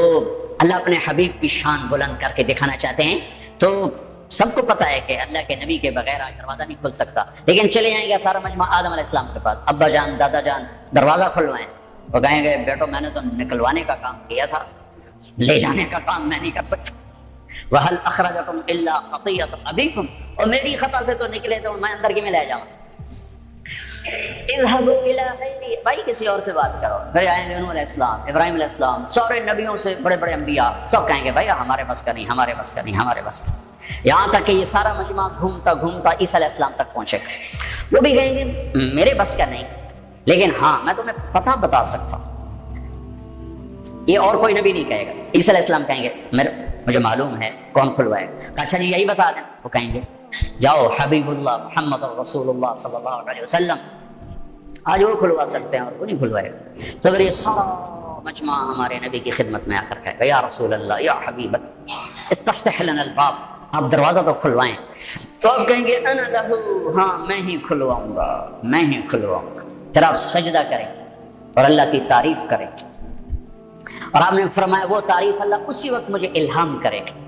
اللہ اپنے حبیب کی شان بلند کر کے دکھانا چاہتے ہیں، تو سب کو پتا ہے کہ اللہ کے نبی کے بغیر آج دروازہ نہیں کھل سکتا، لیکن چلے جائیں گے سارا مجمع آدم علیہ السلام کے پاس، ابا جان، دادا جان دروازہ کھلوائیں، وہ کہیں گے بیٹو میں نے تو نکلوانے کا کام کیا تھا، لے جانے کا کام میں نہیں کر سکتا۔ وَهَلْ أَخْرَجَكُمْ إِلَّا خَطِيَّةُ أَبِيكُمْ، اور میری خطا سے تو نکلے تو میں اندر کی میں لے جاؤں۔ اذهبوا إلى غيري، بھائی کسی اور سے بات کرو۔ پھر آئیں گے نوح علیہ السلام، ابراہیم علیہ السلام، سارے نبیوں سے بڑے بڑے انبیاء، سب کہیں گے بھائی ہمارے بس کا نہیں، ہمارے بس کا نہیں، ہمارے بس کا نہیں، یہاں تک کہ یہ سارا مجمع گھومتا گھومتا عیسیٰ علیہ السلام تک پہنچے گا۔ وہ بھی کہیں گے میرے بس کا نہیں، لیکن ہاں میں تمہیں پتہ بتا سکتا ہوں۔ یہ اور کوئی نبی نہیں کہے گا۔ عیسیٰ علیہ السلام کہیں گے مجھے معلوم ہے کون کھلوائے گا۔ اچھا جی یہی بتا دیں۔ وہ کہیں گے جاؤ حبیب اللہ محمد رسول اللہ صلی اللہ علیہ وسلم، آج وہ کھلوا سکتے ہیں اور وہ نہیں کھلوائے گا۔ تو پھر یہ سارا مجمع ہمارے نبی کی خدمت میں آ کر کہے گا یا رسول اللہ، یا حبیب اللہ، استفتح لنا الباب، آپ دروازہ تو کھلوائیں. تو آپ کہیں گے انا لہو، ہاں میں ہی کھلواؤں گا، میں ہی کھلواؤں گا. پھر آپ سجدہ کریں اور اللہ کی تعریف کریں. اور آپ نے فرمایا وہ تعریف اللہ اسی وقت مجھے الہام کرے گا.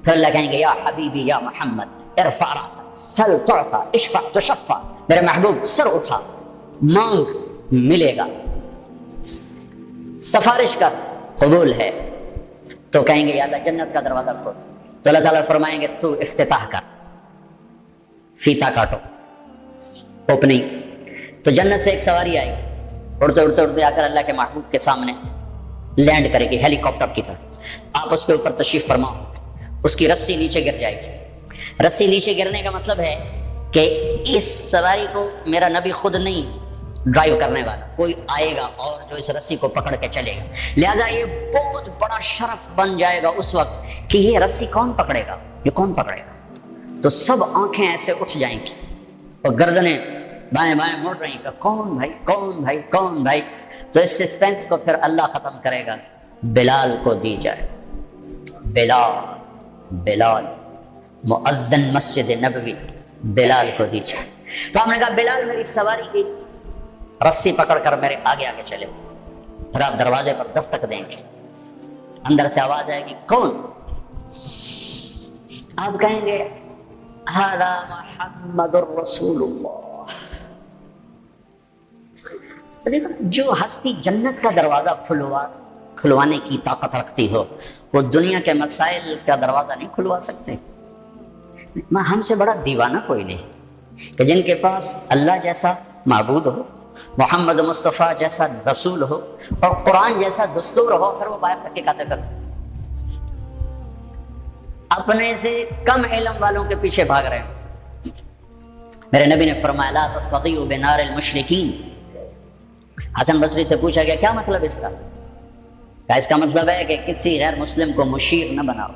پھر اللہ کہیں گے یا حبیبی یا محمد ارفع راسک سل تعطا اشفع تشفع، میرے محبوب سر اٹھا مانگ ملے گا، سفارش کر قبول ہے. تو کہیں گے یا اللہ جنت کا دروازہ کھول. تو اللہ تعالیٰ فرمائیں گے تو افتتاح کر، فیتا کاٹو، اوپننگ. تو جنت سے ایک سواری آئی، اڑتے اڑتے اڑتے آ کر اللہ کے محبوب کے سامنے لینڈ کرے گی ہیلی کاپٹر کی طرح. آپ اس کے اوپر تشریف فرماؤ، اس کی رسی نیچے گر جائے گی. رسی نیچے گرنے کا مطلب ہے کہ اس سواری کو میرا نبی خود نہیں ڈرائیو کرنے والا، کوئی آئے گا اور جو اس رسی کو پکڑ کے چلے گا. لہذا یہ بہت بڑا شرف بن جائے گا اس وقت کہ یہ رسی کون پکڑے گا، یہ کون پکڑے گا. تو سب آنکھیں ایسے اٹھ جائیں گی اور گردنیں بائیں بائیں مڑ رہی کہ کون بھائی کون بھائی کون بھائی. تو اس سسپینس کو پھر اللہ ختم کرے گا، بلال کو دی جائے. بلال بلال مؤذن مسجد نبوی، بلال کو دی جائے. تو ہم نے کہا بلال میری سواری کی رسی پکڑ کر میرے آگے آگے چلے. پھر آپ دروازے پر دستک دیں گے، اندر سے آواز آئے گی کون؟ آپ کہیں گے ھذا محمد الرسول اللہ. دیکھو جو ہستی جنت کا دروازہ کھلوانے کی طاقت رکھتی ہو وہ دنیا کے مسائل کا دروازہ نہیں کھلوا سکتے. ہم سے بڑا دیوانہ کوئی نہیں کہ جن کے پاس اللہ جیسا معبود ہو، محمد مصطفیٰ جیسا رسول ہو اور قرآن جیسا دستور ہو، پھر وہ باہر تک کے کھاتے کر اپنے سے کم علم والوں کے پیچھے بھاگ رہے ہیں. میرے نبی نے فرمایا لا تستضیئوا بنار المشرکین. حسن بصری سے پوچھا گیا کیا مطلب اس کا؟ کہا اس کا مطلب ہے کہ کسی غیر مسلم کو مشیر نہ بناؤ.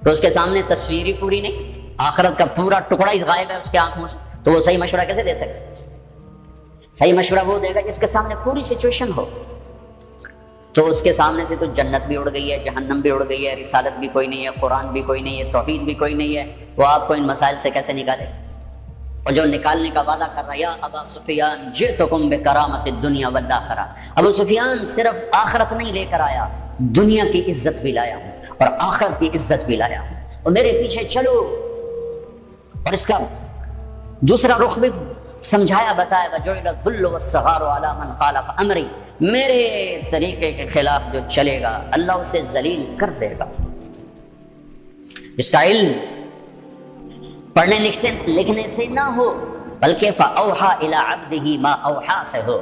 تو اس کے سامنے تصویر ہی پوری نہیں، آخرت کا پورا ٹکڑا ہی غائب ہے اس کے آنکھوں سے، تو وہ صحیح مشورہ کیسے دے سکتے؟ صحیح مشورہ وہ دے گا جس کے سامنے پوری سچویشن ہو. تو اس کے سامنے سے تو جنت بھی اڑ گئی ہے، جہنم بھی اڑ گئی ہے، رسالت بھی کوئی نہیں ہے، قرآن بھی کوئی نہیں ہے، توحید بھی کوئی نہیں ہے. وہ آپ کو ان مسائل سے کیسے نکالے؟ اور جو نکالنے کا وعدہ کر رہا ہے یا ابا سفیان جئتکم بکرامت الدنیا والآخرہ، ابو سفیان صرف آخرت نہیں لے کر آیا، دنیا کی عزت بھی لایا ہوں اور آخرت کی عزت بھی لایا ہوں، اور میرے پیچھے چلو. اور اس کا دوسرا رخ بھی سمجھایا بتایا وجعل الذل والصغار علی من خالف امری. میرے طریقے کے خلاف جو چلے گا اللہ اسے ذلیل کر دے گا. اس کا علم پڑھنے لکھنے سے نہ ہو بلکہ فَأَوْحَى إِلَىٰ عَبْدِهِ مَا أَوْحَىٰ سے ہو.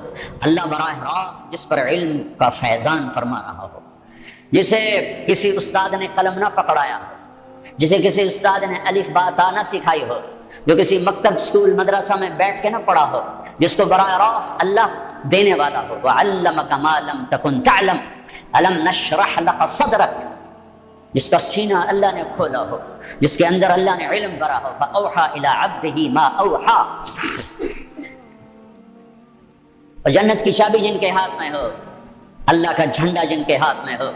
اللہ براہ راست جس پر علم کا فیضان فرما رہا ہو، جسے کسی استاد نے قلم نہ پکڑایا ہو، جسے کسی استاد نے الف با تا نہ سکھائی ہو، جو کسی مکتب اسکول مدرسہ میں بیٹھ کے نہ پڑھا ہو، جس کو براہ راست اللہ دینے والا ہو. وَعَلَّمَكَ مَا لَمْ تَكُنْ تَعْلَمْ أَلَمْ نَشْرَحْ لَكَ صَدْرَكَ، جس کا سینہ اللہ نے کھولا ہو، جس کے اندر اللہ نے علم بھرا ہو. فَأَوْحَىٰ إِلَىٰ عَبْدِهِ مَا أَوْحَىٰ. اور جنت کی چابی جن کے ہاتھ میں ہو، اللہ کا جھنڈا جن کے ہاتھ میں ہو،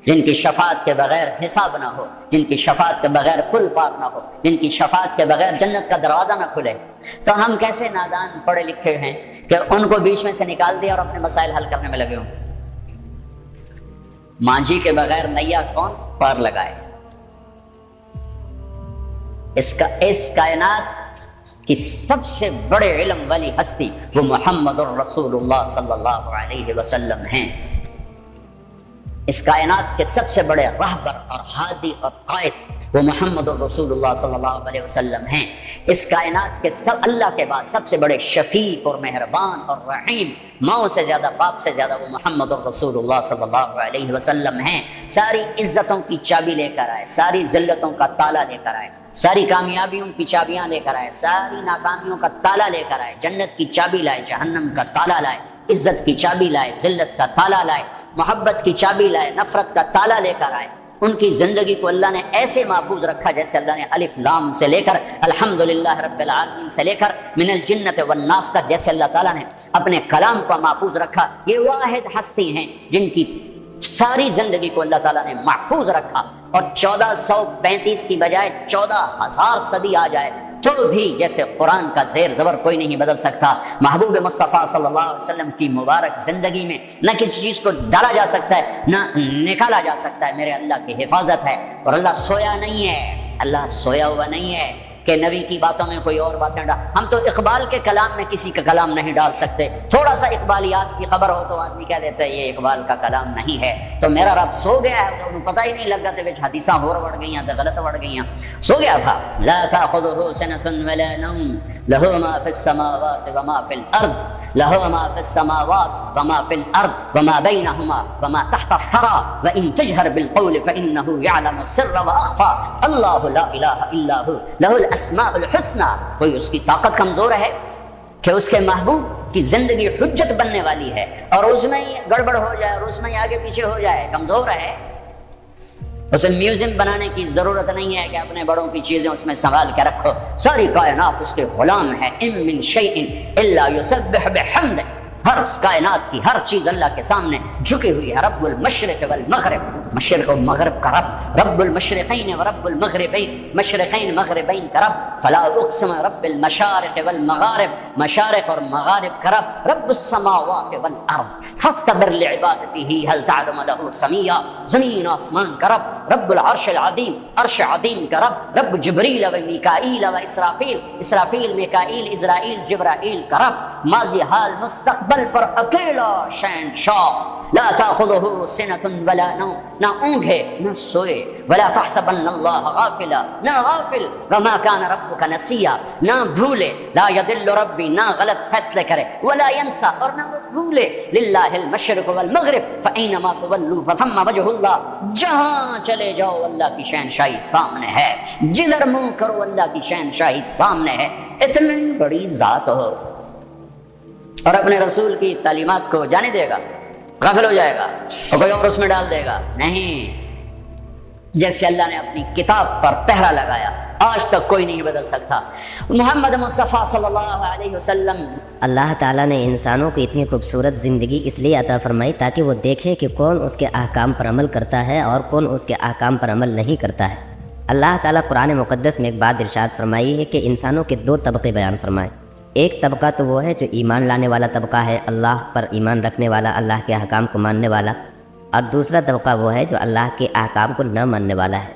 جن کی شفاعت کے بغیر حساب نہ ہو، جن کی شفاعت کے بغیر پل پار نہ ہو، جن کی شفاعت کے بغیر جنت کا دروازہ نہ کھلے، تو ہم کیسے نادان پڑھے لکھے ہیں کہ ان کو بیچ میں سے نکال دیا اور اپنے مسائل حل کرنے میں لگے ہوں. مانجھی کے بغیر نیا کون پار لگائے؟ اس کائنات کی سب سے بڑے علم والی ہستی وہ محمد الرسول اللہ صلی اللہ علیہ وسلم ہیں. اس کائنات کے سب سے بڑے رہبر اور ہادی اور قائد وہ محمد الرسول اللہ صلی اللہ علیہ وسلم ہیں. اس کائنات کے اللہ کے بعد سب سے بڑے شفیق اور مہربان اور رحیم، ماں سے زیادہ باپ سے زیادہ وہ محمد الرسول اللہ صلی اللہ علیہ وسلم ہیں. ساری عزتوں کی چابی لے کر آئے، ساری ذلتوں کا تالا لے کر آئے، ساری کامیابیوں کی چابیاں لے کر آئے، ساری ناکامیوں کا تالا لے کر آئے. جنت کی چابی لائے، جہنم کا تالا لائے، عزت کی چابی لائے، ذلت کا تالا لائے، محبت کی چابی لائے، نفرت کا تالا لے کر آئے. ان کی زندگی کو اللہ نے ایسے محفوظ رکھا جیسے اللہ نے الف لام سے لے کر الحمدللہ رب العالمین سے لے کر من الجنت والناس تک جیسے اللہ تعالیٰ نے اپنے کلام کو محفوظ رکھا. یہ واحد ہستی ہیں جن کی ساری زندگی کو اللہ تعالیٰ نے محفوظ رکھا اور 1435 کی بجائے 14,000 صدی آ جائے تو بھی جیسے قرآن کا زیر زبر کوئی نہیں بدل سکتا۔ محبوب مصطفیٰ صلی اللہ علیہ وسلم کی مبارک زندگی میں نہ کسی چیز کو ڈالا جا سکتا ہے نہ نکالا جا سکتا ہے۔ میرے اللہ کی حفاظت ہے، اور اللہ سویا نہیں ہے، اللہ سویا ہوا نہیں ہے کہ نبی کی باتوں میں کوئی اور باتیں ڈال۔ ہم تو اقبال کے کلام میں کسی کا کلام نہیں ڈال سکتے، تھوڑا سا اقبالیات کی خبر ہو تو آدمی کہہ دیتا ہے یہ اقبال کا کلام نہیں ہے۔ تو میرا رب سو گیا ہے، تو انہوں پتہ ہی نہیں لگ رہا تھا حدیثاں ہور بڑھ گئیاں تو غلط بڑھ گئیاں، سو گیا تھا۔ لا تأخذه سنة ولا نوم له ما في السماوات وما في الأرض له ما في السماوات وما في الأرض وما بينهما وما تحت الثرى وإن تجهر بالقول فإنه يعلم السر وأخفى الله لا إله إلا هو له الأسماء الحسنى۔ کوئی اس کی طاقت کمزور ہے کہ اس کے محبوب کی زندگی حجت بننے والی ہے اور اس میں ہی گڑبڑ ہو جائے اور اس میں ہی آگے پیچھے ہو جائے؟ کمزور ہے۔ اسے میوزیم بنانے کی ضرورت نہیں ہے کہ اپنے بڑوں کی چیزیں اس میں سنبھال کے رکھو، ساری کائنات اس کے غلام ہے۔ ان من شیء الا یسبح بحمدہ، ہر کائنات کی ہر چیز اللہ کے سامنے جھکی ہوئی ہے۔ رب المشرق والمغرب، مشرق و مغرب کا رب، رب المشرقین و رب المغربین، مشرقین مغربین کا رب۔ فلا اقسم رب المشارق والمغارب، مشارق اور مغارب کا رب۔ رب السماوات والارض فاصطبر لعبادته هل تعلم له سميا، زمین آسمان کا رب۔ رب العرش العظیم، عرش عظیم کا رب۔ رب جبریل و میکائیل و اسرافیل، اسرافیل میکائیل اسرائیل جبرائیل کا رب۔ ماضی حال مستقبل پر اکیلا شہنشاہ۔ لا تأخذه سنة ولا نوم، نہ اونگھے نہ سوئے۔ ولا تحسبن اللہ غافلا، نہ غافل۔ وما كان ربك نسیا، نہ بھولے۔ لا يضل ربی، نہ غلط فیصلے کرے۔ ولا ينسى، اور نہ وہ بھولے۔ للہ المشرق والمغرب فأينما تولوا فثم وجه اللہ، جہاں چلے جاؤ اللہ کی شہنشاہی سامنے ہے، جدھر منہ کرو اللہ کی شہنشاہی سامنے ہے۔ اتنی بڑی ذات ہو اور اپنے رسول کی تعلیمات کو جانے دے گا؟ غافل ہو جائے گا اور کوئی اور اس میں ڈال دے گا؟ نہیں، جیسے اللہ نے اپنی کتاب پر پہرا لگایا آج تک کوئی نہیں بدل سکتا۔ محمد مصطفیٰ صلی اللہ علیہ وسلم، اللہ تعالیٰ نے انسانوں کو اتنی خوبصورت زندگی اس لیے عطا فرمائی تاکہ وہ دیکھے کہ کون اس کے احکام پر عمل کرتا ہے اور کون اس کے احکام پر عمل نہیں کرتا ہے۔ اللہ تعالیٰ قرآن مقدس میں ایک بات ارشاد فرمائی ہے کہ انسانوں کے دو طبقے بیان فرمائے۔ ایک طبقہ تو وہ ہے جو ایمان لانے والا طبقہ ہے، اللہ پر ایمان رکھنے والا، اللہ کے احکام کو ماننے والا، اور دوسرا طبقہ وہ ہے جو اللہ کے احکام کو نہ ماننے والا ہے۔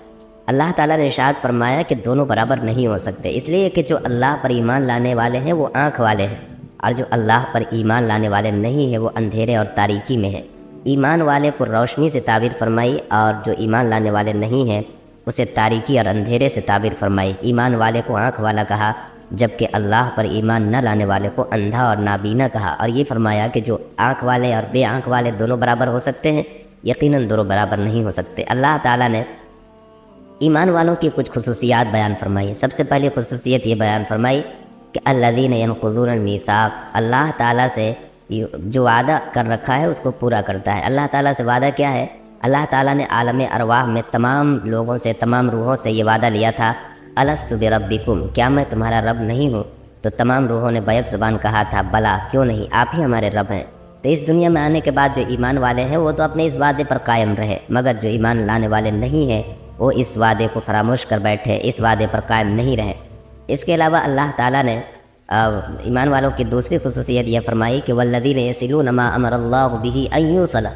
اللہ تعالیٰ نے ارشاد فرمایا کہ دونوں برابر نہیں ہو سکتے، اس لیے کہ جو اللہ پر ایمان لانے والے ہیں وہ آنکھ والے ہیں، اور جو اللہ پر ایمان لانے والے نہیں ہیں وہ اندھیرے اور تاریکی میں ہیں۔ ایمان والے کو روشنی سے تعبیر فرمائی اور جو ایمان لانے والے نہیں ہیں اسے تاریکی اور اندھیرے سے تعبیر فرمائی۔ ایمان والے کو آنکھ والا کہا، جبکہ اللہ پر ایمان نہ لانے والے کو اندھا اور نابینا کہا، اور یہ فرمایا کہ جو آنکھ والے اور بے آنکھ والے دونوں برابر ہو سکتے ہیں، یقیناً دونوں برابر نہیں ہو سکتے۔ اللہ تعالیٰ نے ایمان والوں کی کچھ خصوصیات بیان فرمائی۔ سب سے پہلی خصوصیت یہ بیان فرمائی کہ الذین ینقضون المیثاق، اللہ تعالیٰ سے جو وعدہ کر رکھا ہے اس کو پورا کرتا ہے۔ اللہ تعالیٰ سے وعدہ کیا ہے؟ اللہ تعالیٰ نے عالم ارواح میں تمام لوگوں سے، تمام روحوں سے یہ وعدہ لیا تھا، الست بربکم، کیا میں تمہارا رب نہیں ہوں؟ تو تمام روحوں نے بیک زبان کہا تھا، بلا، کیوں نہیں، آپ ہی ہمارے رب ہیں۔ تو اس دنیا میں آنے کے بعد جو ایمان والے ہیں وہ تو اپنے اس وعدے پر قائم رہے، مگر جو ایمان لانے والے نہیں ہیں وہ اس وعدے کو فراموش کر بیٹھے، اس وعدے پر قائم نہیں رہے۔ اس کے علاوہ اللہ تعالیٰ نے ایمان والوں کی دوسری خصوصیت یہ فرمائی کہ والذین یصلون ما امر اللہ بہ ان یوصل،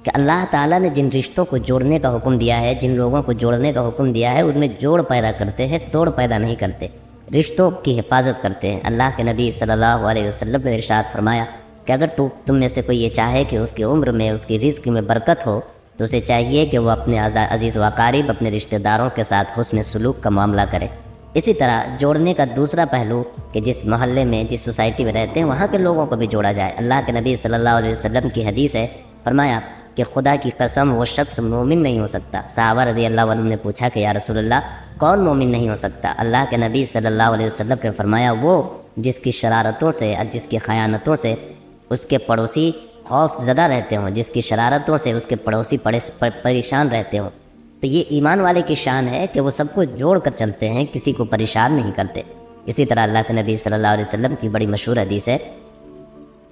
کہ اللہ تعالیٰ نے جن رشتوں کو جوڑنے کا حکم دیا ہے، جن لوگوں کو جوڑنے کا حکم دیا ہے، ان میں جوڑ پیدا کرتے ہیں، توڑ پیدا نہیں کرتے، رشتوں کی حفاظت کرتے ہیں۔ اللہ کے نبی صلی اللہ علیہ وسلم نے ارشاد فرمایا کہ اگر تم میں سے کوئی یہ چاہے کہ اس کی عمر میں، اس کی رزق میں برکت ہو، تو اسے چاہیے کہ وہ اپنے عزیز و اقارب، اپنے رشتہ داروں کے ساتھ حسن سلوک کا معاملہ کرے۔ اسی طرح جوڑنے کا دوسرا پہلو کہ جس محلے میں، جس سوسائٹی میں رہتے ہیں وہاں کے لوگوں کو بھی جوڑا جائے۔ اللہ کے نبی صلی اللہ علیہ وسلم کی حدیث ہے، فرمایا کہ خدا کی قسم وہ شخص مومن نہیں ہو سکتا۔ صحابہ رضی اللہ عنہ نے پوچھا کہ یا رسول اللہ کون مومن نہیں ہو سکتا؟ اللہ کے نبی صلی اللہ علیہ وسلم نے فرمایا وہ جس کی شرارتوں سے اور جس کی خیانتوں سے اس کے پڑوسی خوف زدہ رہتے ہوں، جس کی شرارتوں سے اس کے پڑوسی پریشان رہتے ہوں۔ تو یہ ایمان والے کی شان ہے کہ وہ سب کو جوڑ کر چلتے ہیں، کسی کو پریشان نہیں کرتے۔ اسی طرح اللہ کے نبی صلی اللہ علیہ وسلم کی بڑی مشہور حدیث ہے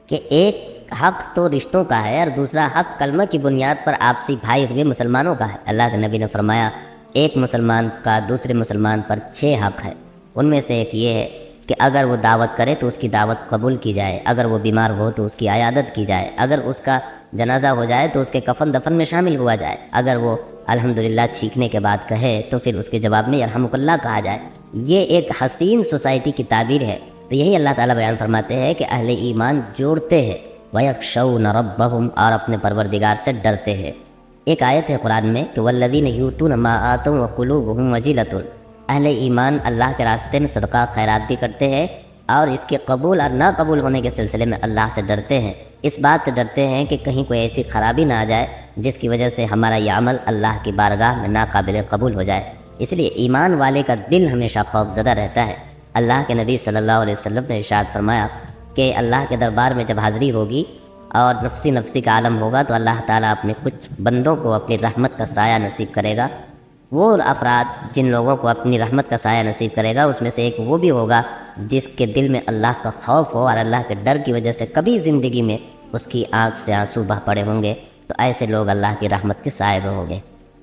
کہ ایک حق تو رشتوں کا ہے اور دوسرا حق کلمہ کی بنیاد پر آپسی بھائی ہوئے مسلمانوں کا ہے۔ اللہ کے نبی نے فرمایا ایک مسلمان کا دوسرے مسلمان پر 6 حق ہے۔ ان میں سے ایک یہ ہے کہ اگر وہ دعوت کرے تو اس کی دعوت قبول کی جائے، اگر وہ بیمار ہو تو اس کی عیادت کی جائے، اگر اس کا جنازہ ہو جائے تو اس کے کفن دفن میں شامل ہوا جائے، اگر وہ الحمدللہ چھینکنے کے بعد کہے تو پھر اس کے جواب میں یرحمک اللہ کہا جائے۔ یہ ایک حسین سوسائٹی کی تعبیر ہے۔ تو یہی اللہ تعالیٰ بیان فرماتے ہیں کہ اہل ایمان جوڑتے ہیں وَيَخْشَوْنَ رَبَّهُمْ، اور اپنے پروردگار سے ڈرتے ہیں۔ ایک آیت ہے قرآن میں کہ وَالَّذِينَ يُؤْتُونَ مَا آتَوْا وَقُلُوبُهُمْ وَجِلَةٌ، اہل ایمان اللہ کے راستے میں صدقہ خیرات بھی کرتے ہیں اور اس کے قبول اور نہ قبول ہونے کے سلسلے میں اللہ سے ڈرتے ہیں۔ اس بات سے ڈرتے ہیں کہ کہیں کوئی ایسی خرابی نہ آ جائے جس کی وجہ سے ہمارا یہ عمل اللہ کی بارگاہ میں ناقابل قبول ہو جائے۔ اس لیے ایمان والے کا دل ہمیشہ خوف زدہ رہتا ہے۔ اللہ کے نبی صلی اللہ علیہ وسلم نے ارشاد فرمایا کہ اللہ کے دربار میں جب حاضری ہوگی اور نفسی نفسی کا عالم ہوگا تو اللہ تعالیٰ اپنے کچھ بندوں کو اپنی رحمت کا سایہ نصیب کرے گا۔ وہ افراد جن لوگوں کو اپنی رحمت کا سایہ نصیب کرے گا اس میں سے ایک وہ بھی ہوگا جس کے دل میں اللہ کا خوف ہو اور اللہ کے ڈر کی وجہ سے کبھی زندگی میں اس کی آنکھ سے آنسو بہہ پڑے ہوں گے، تو ایسے لوگ اللہ کی رحمت کے سائے ہوں گے۔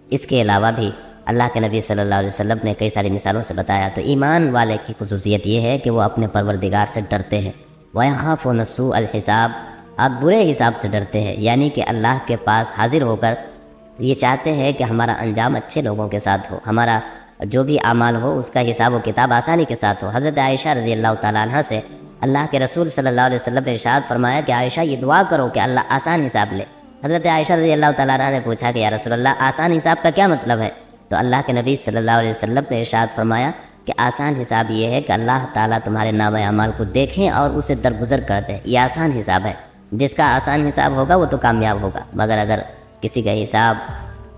اس کے علاوہ بھی اللہ کے نبی صلی اللہ علیہ وسلم نے کئی ساری مثالوں سے بتایا۔ تو ایمان والے کی خصوصیت یہ ہے کہ وہ اپنے پروردگار سے ڈرتے ہیں۔ وَيَخَافُونَ سُوءَ الْحِسَابِ، آپ برے حساب سے ڈرتے ہیں، یعنی کہ اللہ کے پاس حاضر ہو کر یہ چاہتے ہیں کہ ہمارا انجام اچھے لوگوں کے ساتھ ہو، ہمارا جو بھی اعمال ہو اس کا حساب و کتاب آسانی کے ساتھ ہو۔ حضرت عائشہ رضی اللہ تعالیٰ عنہ سے اللہ کے رسول صلی اللہ علیہ وسلم نے ارشاد فرمایا کہ عائشہ یہ دعا کرو کہ اللہ آسان حساب لے۔ حضرت عائشہ رضی اللہ تعالیٰ عنہ نے پوچھا کہ یا رسول اللہ آسان حساب کا کیا مطلب ہے؟ تو اللہ کے نبی صلی اللہ علیہ وسلم نے ارشاد فرمایا کہ آسان حساب یہ ہے کہ اللہ تعالیٰ تمہارے نامہ اعمال کو دیکھیں اور اسے درگزر کر دیں، یہ آسان حساب ہے۔ جس کا آسان حساب ہوگا وہ تو کامیاب ہوگا، مگر اگر کسی کا حساب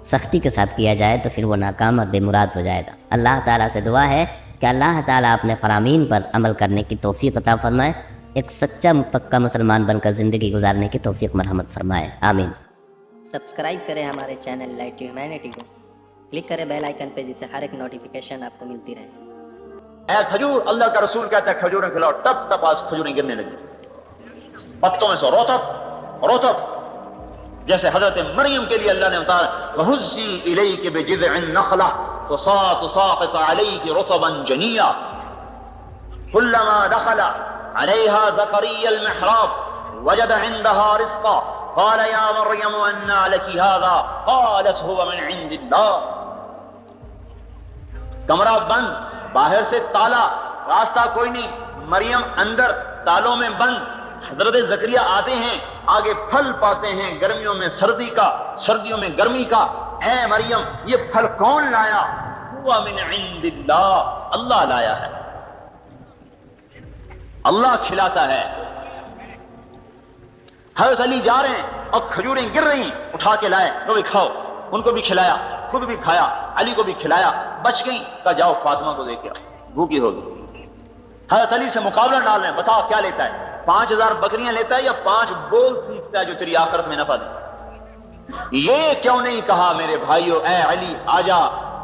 سختی کے ساتھ کیا جائے تو پھر وہ ناکام اور بے مراد ہو جائے گا۔ اللہ تعالیٰ سے دعا ہے کہ اللہ تعالیٰ اپنے فرامین پر عمل کرنے کی توفیق عطا فرمائے، ایک سچا پکا مسلمان بن کر زندگی گزارنے کی توفیق مرحمت فرمائے، آمین۔ سبسکرائب کریں ہمارے چینل لائٹ ہیومینٹی کو، کلک کریں بیل آئیکن پہ جس سے ہر ایک نوٹیفیکیشن آپ کو ملتی رہے۔ اے کھجور، اللہ کا رسول کہتا ہے کھجوریں کھلاؤ، ٹپ ٹپ آج کھجوریں گرنے لگی، پتوں میں سے روتب روتب، جیسے حضرت مریم کے لیے اللہ نے بتایا وَهُزِّي إِلَيْكِ بِجِذْعِ النَّخْلَةِ تُسَاقِطُ عَلَيْكِ رُطَبًا جَنِيًّا كُلَّمَا دَخَلَ عَلَيْهَا زَكَرِيَّا الْمِحْرَابَ وَجَدَ عِندَهَا رِزْقًا قَالَ يَا مَرْيَمُ أَنَّىٰ لَكِ هَٰذَا قَالَتْ هُوَ مِنْ عِندِ اللَّهِ۔ کمرہ بند، باہر سے تالا، راستہ کوئی نہیں، مریم اندر تالوں میں بند۔ حضرت زکریا آتے ہیں، آگے پھل پاتے ہیں، گرمیوں میں سردی کا، سردیوں میں گرمی کا۔ اے مریم، یہ پھل کون لایا؟ ہوا من عند اللہ، اللہ لایا ہے، اللہ کھلاتا ہے۔ حضرت علی جا رہے ہیں اور کھجوریں گر رہی ہیں، اٹھا کے لائے، لو بھی کھاؤ، ان کو بھی کھلایا، خود بھی کھایا، علی کو بھی کھلایا، بچ گئی، کہا جاؤ فاطمہ کو دے کے آؤ، بھوکی ہوگی۔ حضرت علی سے مقابلہ ڈال رہے ہیں، بتاؤ کیا لیتا ہے؟ 5000 بکریاں لیتا ہے یا 5 بول سیکھتا ہے جو تیری آخرت میں نفع دے؟ یہ کیوں نہیں کہا میرے بھائیو اے علی آجا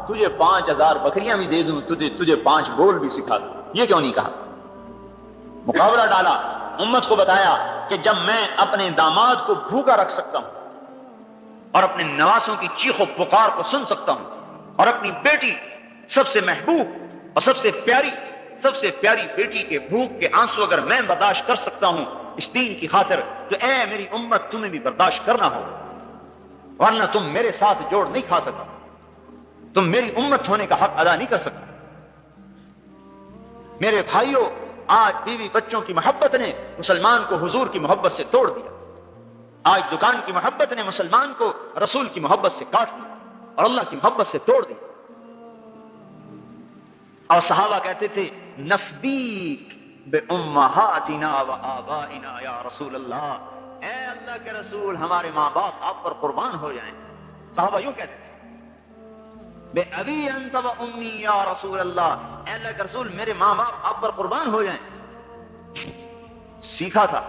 تجھے 5000 بکریاں بھی دے دوں، تجھے 5 بول بھی سکھا دوں؟ یہ کیوں نہیں کہا؟ مقابلہ ڈالا، امت کو بتایا کہ جب میں اپنے داماد کو بھوکا رکھ سکتا ہوں اور اپنے نواسوں کی چیخ و پکار کو سن سکتا ہوں اور اپنی بیٹی سب سے محبوب اور سب سے پیاری بیٹی کے بھوک کے آنسو اگر میں برداشت کر سکتا ہوں اس دین کی خاطر، تو اے میری امت تمہیں بھی برداشت کرنا ہوگا، ورنہ تم میرے ساتھ جوڑ نہیں کھا سکتے، تم میری امت ہونے کا حق ادا نہیں کر سکتے۔ میرے بھائیوں، آج بیوی بچوں کی محبت نے مسلمان کو حضور کی محبت سے توڑ دیا، آج دکان کی محبت نے مسلمان کو رسول کی محبت سے کاٹ دیا اور اللہ کی محبت سے توڑ دیا۔ اور صحابہ کہتے تھے نفدیک بأمہاتنا و آبائنا یا رسول اللہ، اے اللہ کے رسول ہمارے ماں باپ آپ پر قربان ہو جائیں۔ صحابہ یوں کہتے تھے بے ابی انت و امی یا رسول اللہ، اے اللہ کے رسول میرے ماں باپ آپ پر قربان ہو جائیں۔ سیکھا تھا۔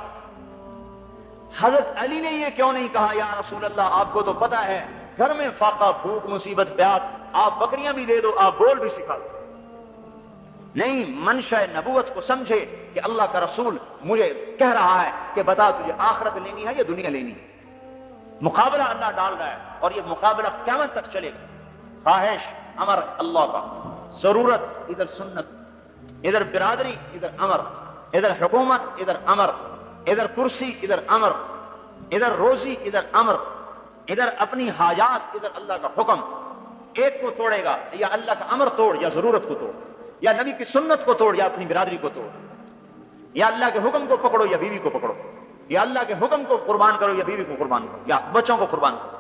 حضرت علی نے یہ کیوں نہیں کہا یا رسول اللہ آپ کو تو پتا ہے گھر میں فاقہ، بھوک، مصیبت، پیاس، آپ بکریاں بھی دے دو، آپ بول بھی سکھا دو؟ نہیں، منشا نبوت کو سمجھے کہ اللہ کا رسول مجھے کہہ رہا ہے کہ بتا تجھے آخرت لینی ہے یا دنیا لینی ہے۔ مقابلہ اللہ ڈال رہا ہے اور یہ مقابلہ قیامت تک چلے گا۔ خواہش امر اللہ کا، ضرورت ادھر سنت، ادھر برادری ادھر امر، ادھر حکومت ادھر امر، ادھر کرسی ادھر امر، ادھر روزی ادھر امر، ادھر اپنی حاجات ادھر اللہ کا حکم. ایک کو توڑے گا یا اللہ کا امر توڑ یا ضرورت کو توڑ، یا نبی کی سنت کو توڑ یا اپنی برادری کو توڑ، یا اللہ کے حکم کو پکڑو یا بیوی کو پکڑو، یا اللہ کے حکم کو قربان کرو یا بیوی کو قربان کرو یا بچوں کو قربان کرو.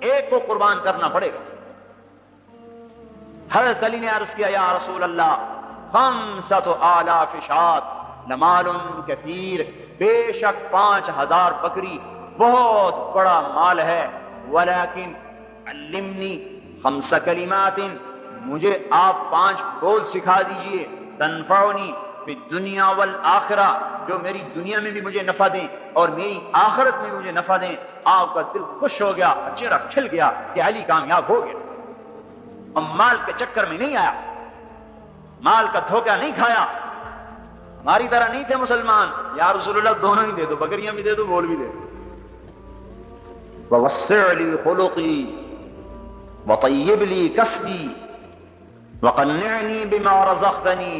ایک کو قربان کرنا پڑے گا. حضرت علی نے عرض کیا یا رسول اللہ 5,000 شاۃ لمال کثیر، بے شک 5,000 بکری بہت بڑا مال ہے، ولیکن علمنی 5 کلمات، مجھے آپ 5 قول سکھا دیجئے، تنفعنی فی الدنیا والآخرہ، جو میری دنیا میں بھی مجھے نفع دیں اور میری آخرت میں مجھے نفع دیں. آپ کا دل خوش ہو گیا، چہرہ کھل گیا کہ علی کامیاب ہو گیا. اور مال کے چکر میں نہیں آیا، مال کا دھوکہ نہیں کھایا. ہماری طرح نہیں تھے مسلمان، یا رسول اللہ دونوں ہی دے دو، بکریاں بھی دے دو، گول بھی دے دو. ووسع لی خلقی وطیب لی کسبی وقنعنی بما رزقتنی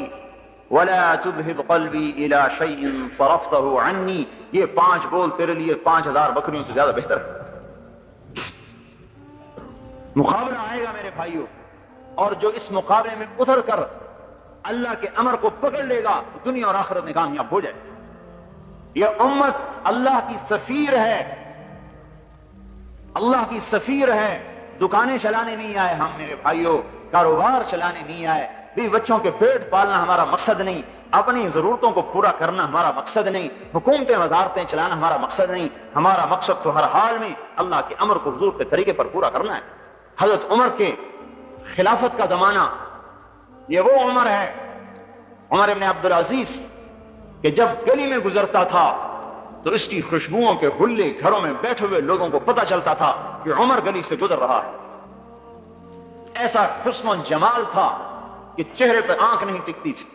ولا تذهب قلبی الى شیء صرفته عنی. یہ 5 بول تیرے لیے 5,000 بکریوں سے زیادہ بہتر ہے. مقابلہ آئے گا میرے بھائیوں، اور جو اس مقابلے میں اتر کر اللہ کے امر کو پکڑ لے گا دنیا اور آخرت میں کامیاب ہو جائے. یہ امت اللہ کی سفیر ہے، اللہ کی سفیر ہے. دکانیں چلانے نہیں آئے ہم میرے بھائیوں، کاروبار چلانے نہیں آئے، بھی بچوں کے پیٹ پالنا ہمارا مقصد نہیں، اپنی ضرورتوں کو پورا کرنا ہمارا مقصد نہیں، حکومتیں وزارتیں چلانا ہمارا مقصد نہیں. ہمارا مقصد تو ہر حال میں اللہ کے امر کو حضور کے طریقے پر پورا کرنا ہے. حضرت عمر کے خلافت کا زمانہ یہ وہ عمر ہے، عمر ابن عبدالعزیز، کہ جب گلی میں گزرتا تھا تو اس کی خوشبوؤں کے حلے گھروں میں بیٹھے ہوئے لوگوں کو پتہ چلتا تھا کہ عمر گلی سے گزر رہا ہے. ایسا حسن و جمال تھا کہ چہرے پہ آنکھ نہیں ٹکتی تھی،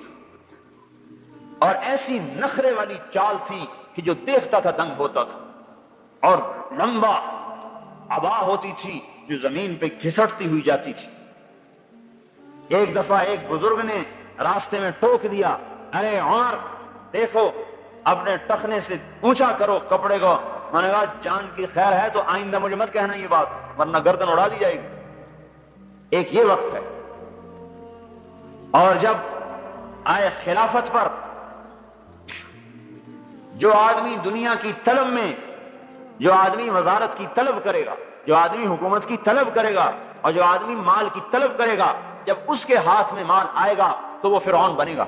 اور ایسی نخرے والی چال تھی کہ جو دیکھتا تھا دنگ ہوتا تھا، اور لمبا عبا ہوتی تھی جو زمین پہ گھسٹتی ہوئی جاتی تھی. ایک دفعہ ایک بزرگ نے راستے میں ٹوک دیا، ارے عمر دیکھو اپنے ٹخنے سے اونچا کرو کپڑے کو. میں نے کہا جان کی خیر ہے تو آئندہ مجھے مت کہنا یہ بات، ورنہ گردن اڑا دی جائے گی. ایک یہ وقت ہے. اور جب آئے خلافت پر، جو آدمی دنیا کی طلب میں، جو آدمی وزارت کی طلب کرے گا، جو آدمی حکومت کی طلب کرے گا، اور جو آدمی مال کی طلب کرے گا، جب اس کے ہاتھ میں مال آئے گا تو وہ فرعون بنے گا.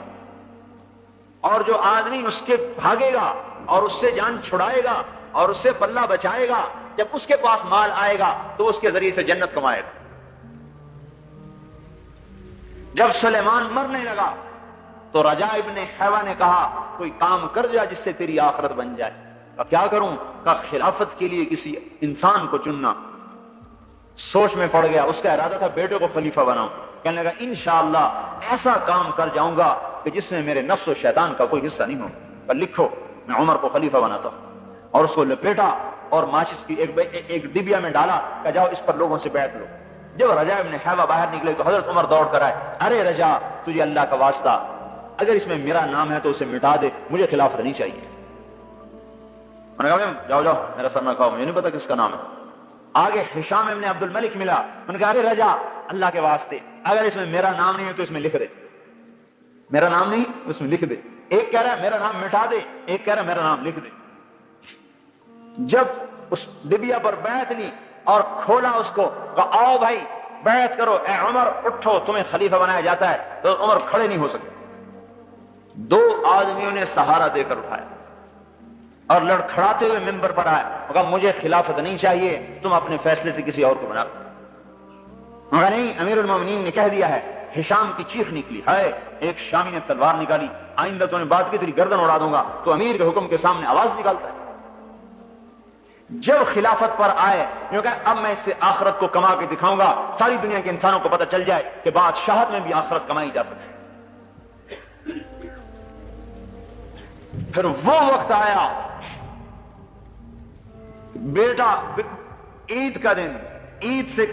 اور جو آدمی اس کے بھاگے گا اور اس سے جان چھڑائے گا اور اس سے پلہ بچائے گا، جب اس کے پاس مال آئے گا تو اس کے ذریعے سے جنت کمائے گا. جب سلیمان مرنے لگا تو رجاء ابن حیوہ نے کہا کوئی کام کر جا جس سے تیری آخرت بن جائے. کیا کروں؟ کہا خلافت کے لیے کسی انسان کو چننا. سوچ میں پڑ گیا، اس کا ارادہ تھا بیٹے کو خلیفہ بناؤں. کہنے لگا انشاءاللہ ایسا کام کر جاؤں گا کہ جس میں میرے نفس و شیطان کا کوئی حصہ نہیں ہو. پر لکھو میں عمر کو خلیفہ بناتا ہوں. اور اس کو لپیٹا اور ماچس کی ایک ڈبیا میں ڈالا کہ جاؤ اس پر لوگوں سے بیعت لو. جب رجاء ابن حیوہ باہر نکلے تو حضرت عمر دوڑ کر آئے، ارے رجاء تجھے اللہ کا واسطہ، اگر اس میں میرا نام ہے تو اسے مٹا دے، مجھے خلافت نہیں چاہیے. میں نے کہا جاؤ جاؤ میرا سر نہ کھاؤ، مجھے نہیں پتا کس کا نام ہے. آگے ہشام ابن عبد الملک ملا. میں نے کہا ارے رجاء اللہ کے واسطے اگر اس میں میرا نام نہیں ہے تو اس میں لکھ دے، میرا نام نہیں اس میں لکھ دے. ایک کہہ رہا ہے میرا نام مٹا دے، ایک کہہ رہا ہے میرا نام لکھ دے. جب اس ڈبیا پر بیعت لی اور کھولا اس کو، کہا آؤ بھائی بیعت کرو، اے عمر اٹھو تمہیں خلیفہ بنایا جاتا ہے. تو عمر کھڑے نہیں ہو سکے. 2 آدمیوں نے سہارا دے کر اٹھایا اور لڑکھڑاتے ہوئے ممبر پر آئے. کہا مجھے خلافت نہیں چاہیے، تم اپنے فیصلے سے کسی اور کو بنا. مگر نہیں، امیر المومنین نے کہہ دیا ہے. ہشام کی چیخ نکلی، ہائے ایک شامی نے تلوار نکالی، آئندہ تو نے بات کی تیری گردن اڑا دوں گا. تو امیر کے حکم کے سامنے آواز نکالتا ہے. جب خلافت پر آئے کیونکہ اب میں اس سے آخرت کو کما کے دکھاؤں گا، ساری دنیا کے انسانوں کو پتہ چل جائے کہ بادشاہت میں بھی آخرت کمائی جا سکتی. پھر وہ وقت آیا، بیٹا عید کا دن، عید سے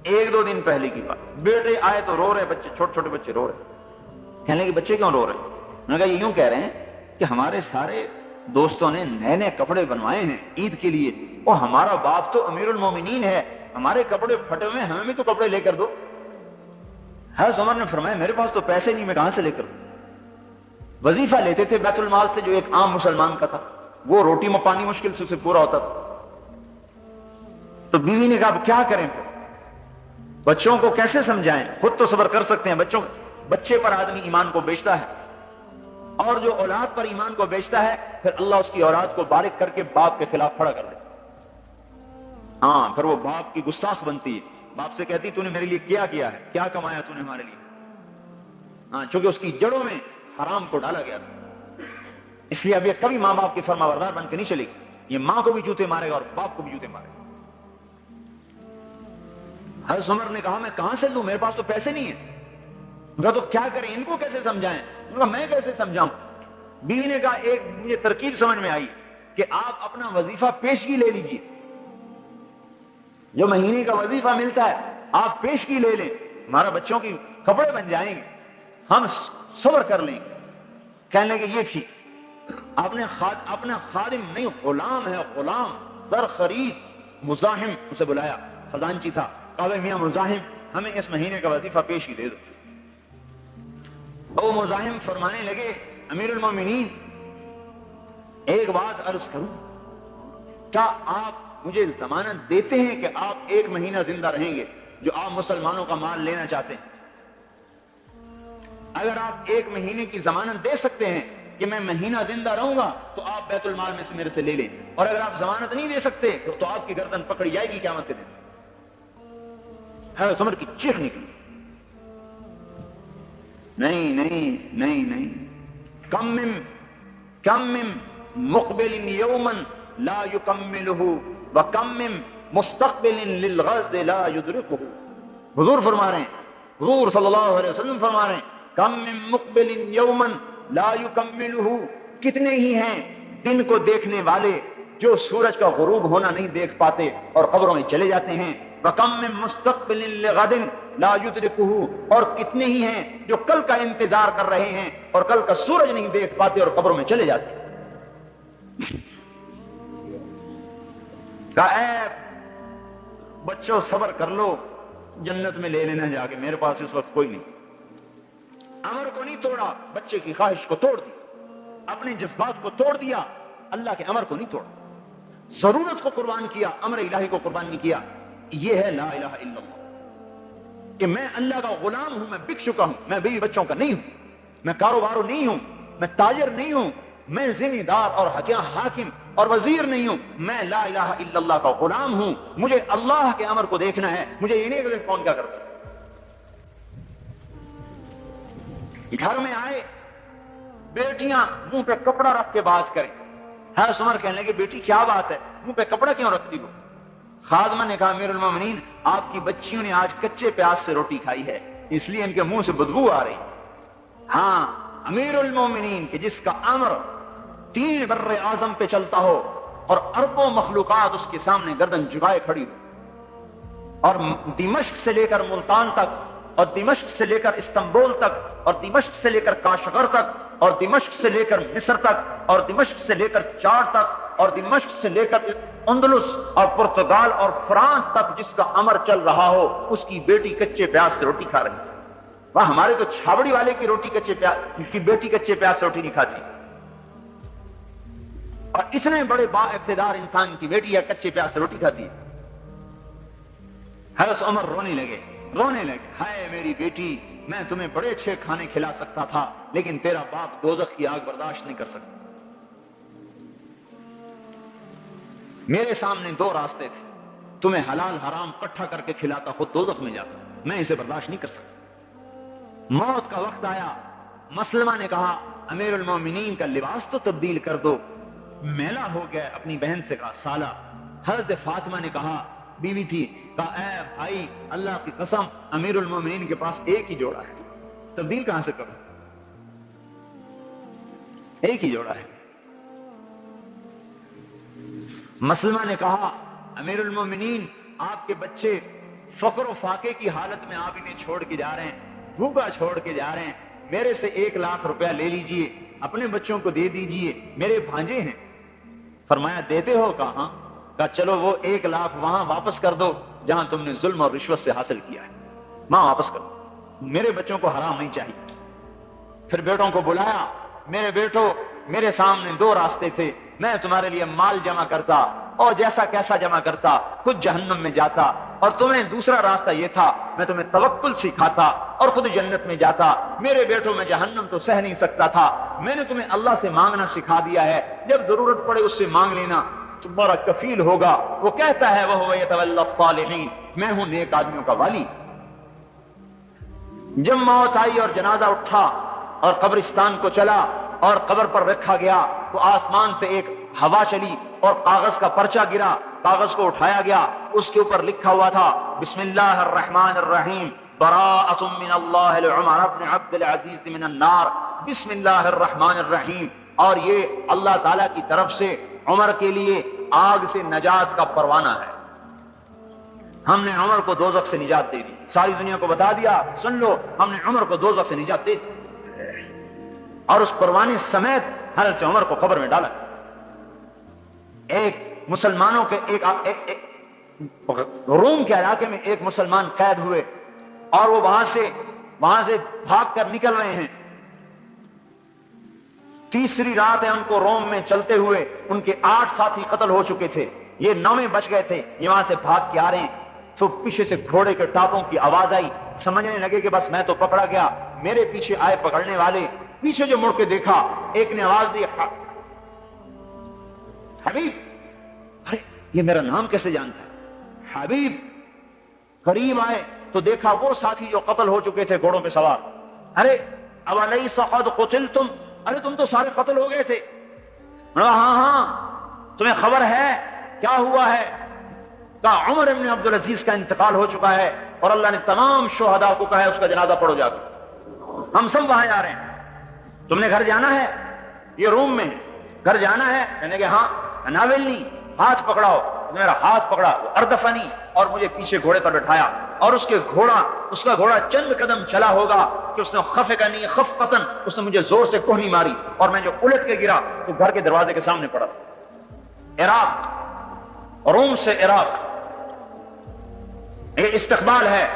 ایک دو دن پہلے کی بات، بیٹے آئے تو رو رہے بچے، چھوٹے چھوٹے بچے رو رہے۔ کہنے لگے بچے کیوں رو رہے؟ انہوں نے کہا یہ یوں کہہ رہے ہیں کہ ہمارے سارے دوستوں نے نئے نئے کپڑے بنوائے ہیں عید کے لیے، اور ہمارا باپ تو امیر المومنین ہے، ہمارے کپڑے پھٹے ہوئے ہیں، ہمیں بھی تو کپڑے لے کر دو۔ حضرت عمر نے فرمایا میرے پاس تو پیسے نہیں، میں کہاں سے لے کر دوں؟ وظیفہ لیتے تھے بیت المال سے جو ایک عام مسلمان کا تھا، وہ روٹی میں پانی مشکل سے اسے پورا ہوتا تھا۔ تو بیوی نے کہا اب کیا کریں پھر، بچوں کو کیسے سمجھائیں؟ خود تو صبر کر سکتے ہیں، بچے پر آدمی ایمان کو بیچتا ہے، اور جو اولاد پر ایمان کو بیچتا ہے پھر اللہ اس کی اولاد کو بارک کر کے باپ کے خلاف کھڑا کر دیتا۔ ہاں پھر وہ باپ کی گستاخ بنتی ہے، باپ سے کہتی تو نے میرے لیے کیا ہے، کیا کمایا تو نے ہمارے لیے؟ ہاں چونکہ اس کی جڑوں میں حرام کو ڈالا گیا تھا، اس لیے اب یہ کبھی ماں باپ کی فرما بردار بن کے نہیں چلے گی، یہ ماں کو بھی جوتے مارے گا اور باپ کو بھی جوتے مارے گا۔ حضرت عمر نے کہا میں کہاں سے دوں، میرے پاس تو پیسے نہیں ہیں۔ کہا تو کیا کریں، ان کو کیسے سمجھائیں؟ کہا میں کیسے سمجھاؤں؟ بیوی نے کہا ایک مجھے ترکیب سمجھ میں آئی کہ آپ اپنا وظیفہ پیشگی لے لیجئے، جو مہینے کا وظیفہ ملتا ہے آپ پیشگی لے لیں، ہمارا بچوں کی کپڑے بن جائیں گے، ہم صبر کر لیں گے۔ کہنے لگے یہ ٹھیک، آپ نے اپنا خادم نہیں، غلام ہے، غلام در خرید مزاحم اسے بلایا، خزانچی تھا، کہا میاں مزاحم ہمیں اس مہینے کا وظیفہ پیشگی دے دو۔ وہ مزاحم فرمانے لگے امیر المومنین ایک بات عرض کروں، کیا آپ مجھے ضمانت دیتے ہیں کہ آپ ایک مہینہ زندہ رہیں گے جو آپ مسلمانوں کا مال لینا چاہتے ہیں؟ اگر آپ ایک مہینے کی ضمانت دے سکتے ہیں کہ میں مہینہ زندہ رہوں گا تو آپ بیت المال میں سے میرے سے لے لیں، اور اگر آپ ضمانت نہیں دے سکتے تو آپ کی گردن پکڑی جائے گی قیامت کے دن۔ حضرت عمر کی چیخ نکلی، نہیں نہیں نہیں نہیں، کم من مقبل یوما لا یکملہ وکم من مستقبل للغد لا یدرکہ۔ حضور فرما رہے ہیں، حضور صلی اللہ علیہ وسلم فرما رہے ہیں کم من مقبل یوما لا یکملہ، کتنے ہی ہیں دن کو دیکھنے والے جو سورج کا غروب ہونا نہیں دیکھ پاتے اور قبروں میں چلے جاتے ہیں، وَكَمْ مِن مُسْتَقْبِلٍ لِغَدٍ لَا يُدْرِكُهُ، اور کتنے ہی ہیں جو کل کا انتظار کر رہے ہیں اور کل کا سورج نہیں دیکھ پاتے اور قبروں میں چلے جاتے ہیں۔ کہا اے بچوں صبر کر لو، جنت میں لے لینا جا کے، میرے پاس اس وقت کوئی نہیں۔ امر کو نہیں توڑا، بچے کی خواہش کو توڑ دی، اپنے جذبات کو توڑ دیا، اللہ کے امر کو نہیں توڑا، ضرورت کو قربان کیا، امر الہی کو قربان نہیں کیا۔ یہ ہے لا الہ الا اللہ، کہ میں اللہ کا غلام ہوں، میں بک چکا ہوں، میں بیوی بچوں کا نہیں ہوں، میں کاروبارو نہیں ہوں، میں تاجر نہیں ہوں، میں ذمہ دار اور حاکم اور وزیر نہیں ہوں، میں لا الہ الا اللہ کا غلام ہوں، مجھے اللہ کے امر کو دیکھنا ہے، مجھے یہ نہیں کہ کون کیا کرتا۔ گھر میں آئے بیٹیاں منہ پہ کپڑا رکھ کے بات کریں، حضرت عمر کہنے لگے بیٹی کیا بات ہے، منہ پہ کپڑا کیوں رکھتی ہو؟ خادمہ نے کہا امیر المومنین آپ کی بچیوں نے آج کچے پیاز سے روٹی کھائی ہے، اس لیے ان کے منہ سے بدبو آ رہی۔ ہاں امیر المومنین کہ جس کا امر 3 بر اعظم پہ چلتا ہو اور اربوں مخلوقات اس کے سامنے گردن جھکائے کھڑی ہو، اور دمشق سے لے کر ملتان تک، اور دمشق سے لے کر استنبول تک، اور دمشق سے لے کر کاشغر تک، اور دمشق سے لے کر مصر تک، اور دمشق سے لے کر چاڈ تک، اور دمشق سے لے کر اندلس اور پرتگال اور فرانس تک جس کا امر چل رہا ہو، اس کی بیٹی کچے پیاز سے روٹی کھا رہی ہے۔ وہ ہمارے تو چھاوڑی والے کی بیٹی کچے پیاز سے روٹی نہیں کھاتی، اور اتنے بڑے با اقتدار انسان کی بیٹی یا کچے پیاز سے روٹی کھاتی ہے۔ حضرت عمر رونے لگے، ہائے میری بیٹی، میں تمہیں بڑے اچھے کھانے کھلا سکتا تھا لیکن تیرا باپ دوزخ کی آگ برداشت نہیں کر سکتا۔ میرے سامنے 2 راستے تھے، تمہیں حلال حرام اکٹھا کر کے کھلاتا، خود دوزخ میں جاتا، میں اسے برداشت نہیں کر سکتا۔ موت کا وقت آیا، مسلمہ نے کہا امیر المومنین کا لباس تو تبدیل کر دو، میلا ہو گیا، اپنی بہن سے کہا سالہ۔ حضرت فاطمہ نے کہا، بیوی تھی، کہا اے بھائی اللہ کی قسم امیر المومنین کے پاس ایک ہی جوڑا ہے، تبدیل کہاں سے کروں، ایک ہی جوڑا ہے۔ مسلمہ نے کہا امیر المومنین آپ کے بچے فقر و فاقے کی حالت میں آپ انہیں چھوڑ کے جا رہے ہیں, بھوکا چھوڑ کے جا رہے ہیں. میرے سے 1 لاکھ روپیہ لے لیجئے, اپنے بچوں کو دے دیجئے, میرے بھانجے ہیں. فرمایا دیتے ہو؟ کہاں. کہا چلو وہ 1 لاکھ وہاں واپس کر دو جہاں تم نے ظلم اور رشوت سے حاصل کیا ہے, وہاں واپس کر دو, میرے بچوں کو حرام نہیں چاہیے. پھر بیٹوں کو بلایا, میرے بیٹو میرے سامنے 2 راستے تھے, میں تمہارے لیے مال جمع کرتا اور جیسا کیسا جمع کرتا خود جہنم میں جاتا, اور تمہیں دوسرا راستہ یہ تھا میں تمہیں توکل سکھاتا اور خود جنت میں جاتا. میرے بیٹوں میں جہنم تو سہ نہیں سکتا تھا, میں نے تمہیں اللہ سے مانگنا سکھا دیا ہے, جب ضرورت پڑے اس سے مانگ لینا, تمہارا کفیل ہوگا. وہ کہتا ہے وہ یتولی الصالحین, میں ہوں نیک آدمیوں کا والی. جب موت آئی اور جنازہ اٹھا اور قبرستان کو چلا اور قبر پر رکھا گیا تو آسمان سے ایک ہوا چلی اور کاغذ کا پرچہ گرا, کاغذ کو اٹھایا گیا, اس کے اوپر لکھا ہوا تھا بسم اللہ الرحمن الرحیم براءۃ من اللہ لعمر بن عبد العزیز من النار, بسم اللہ الرحمن الرحیم. اور یہ اللہ تعالیٰ کی طرف سے عمر کے لیے آگ سے نجات کا پروانہ ہے. ہم نے عمر کو دوزخ سے نجات دے دی, ساری دنیا کو بتا دیا سن لو ہم نے عمر کو دوزخ سے نجات دے دی, اور اس پروانے سمیت حضرت عمر کو قبر میں ڈالا. ایک مسلمانوں کے ایک روم کے علاقے میں ایک مسلمان قید ہوئے اور وہ وہاں سے بھاگ کر نکل رہے ہیں. تیسری رات ہے ان کو روم میں چلتے ہوئے, ان کے 8 ساتھی قتل ہو چکے تھے, یہ 9 بچ گئے تھے, یہ وہاں سے بھاگ کے آ رہے ہیں. تو پیچھے سے گھوڑے کے ٹاپوں کی آواز آئی, سمجھنے لگے کہ بس میں تو پکڑا گیا. میرے پیچھے آئے پکڑنے والے, پیچھے جو مڑ کے دیکھا ایک نے آواز دی حبیب. ارے یہ میرا نام کیسے جانتا ہے حبیب. قریب آئے تو دیکھا وہ ساتھی جو قتل ہو چکے تھے گھوڑوں پہ سوار. ارے اولیس قد قتلتم, ارے تم تو سارے قتل ہو گئے تھے. ہاں تمہیں خبر ہے کیا ہوا ہے؟ کہا عمر ابن عبد العزیز کا انتقال ہو چکا ہے اور اللہ نے تمام شہداء کو کہا ہے اس کا جنازہ پڑھو جا کے, ہم سب وہاں جا رہے ہیں. تم نے گھر جانا ہے؟ یہ روم میں گھر جانا ہے؟ کہنے کہ ہاں. ناولنی, ہاتھ پکڑاؤ. میرا ہاتھ پکڑا, اردفنی, اور مجھے پیچھے گھوڑے پر بٹھایا, اور اس کا گھوڑا چند قدم چلا ہوگا کہ اس نے خفقنی خفقتن, اس نے مجھے زور سے کوہنی ماری اور میں جو الٹ کے گرا تو گھر کے دروازے کے سامنے پڑا. عراق, روم سے عراق, یہ استقبال ہے,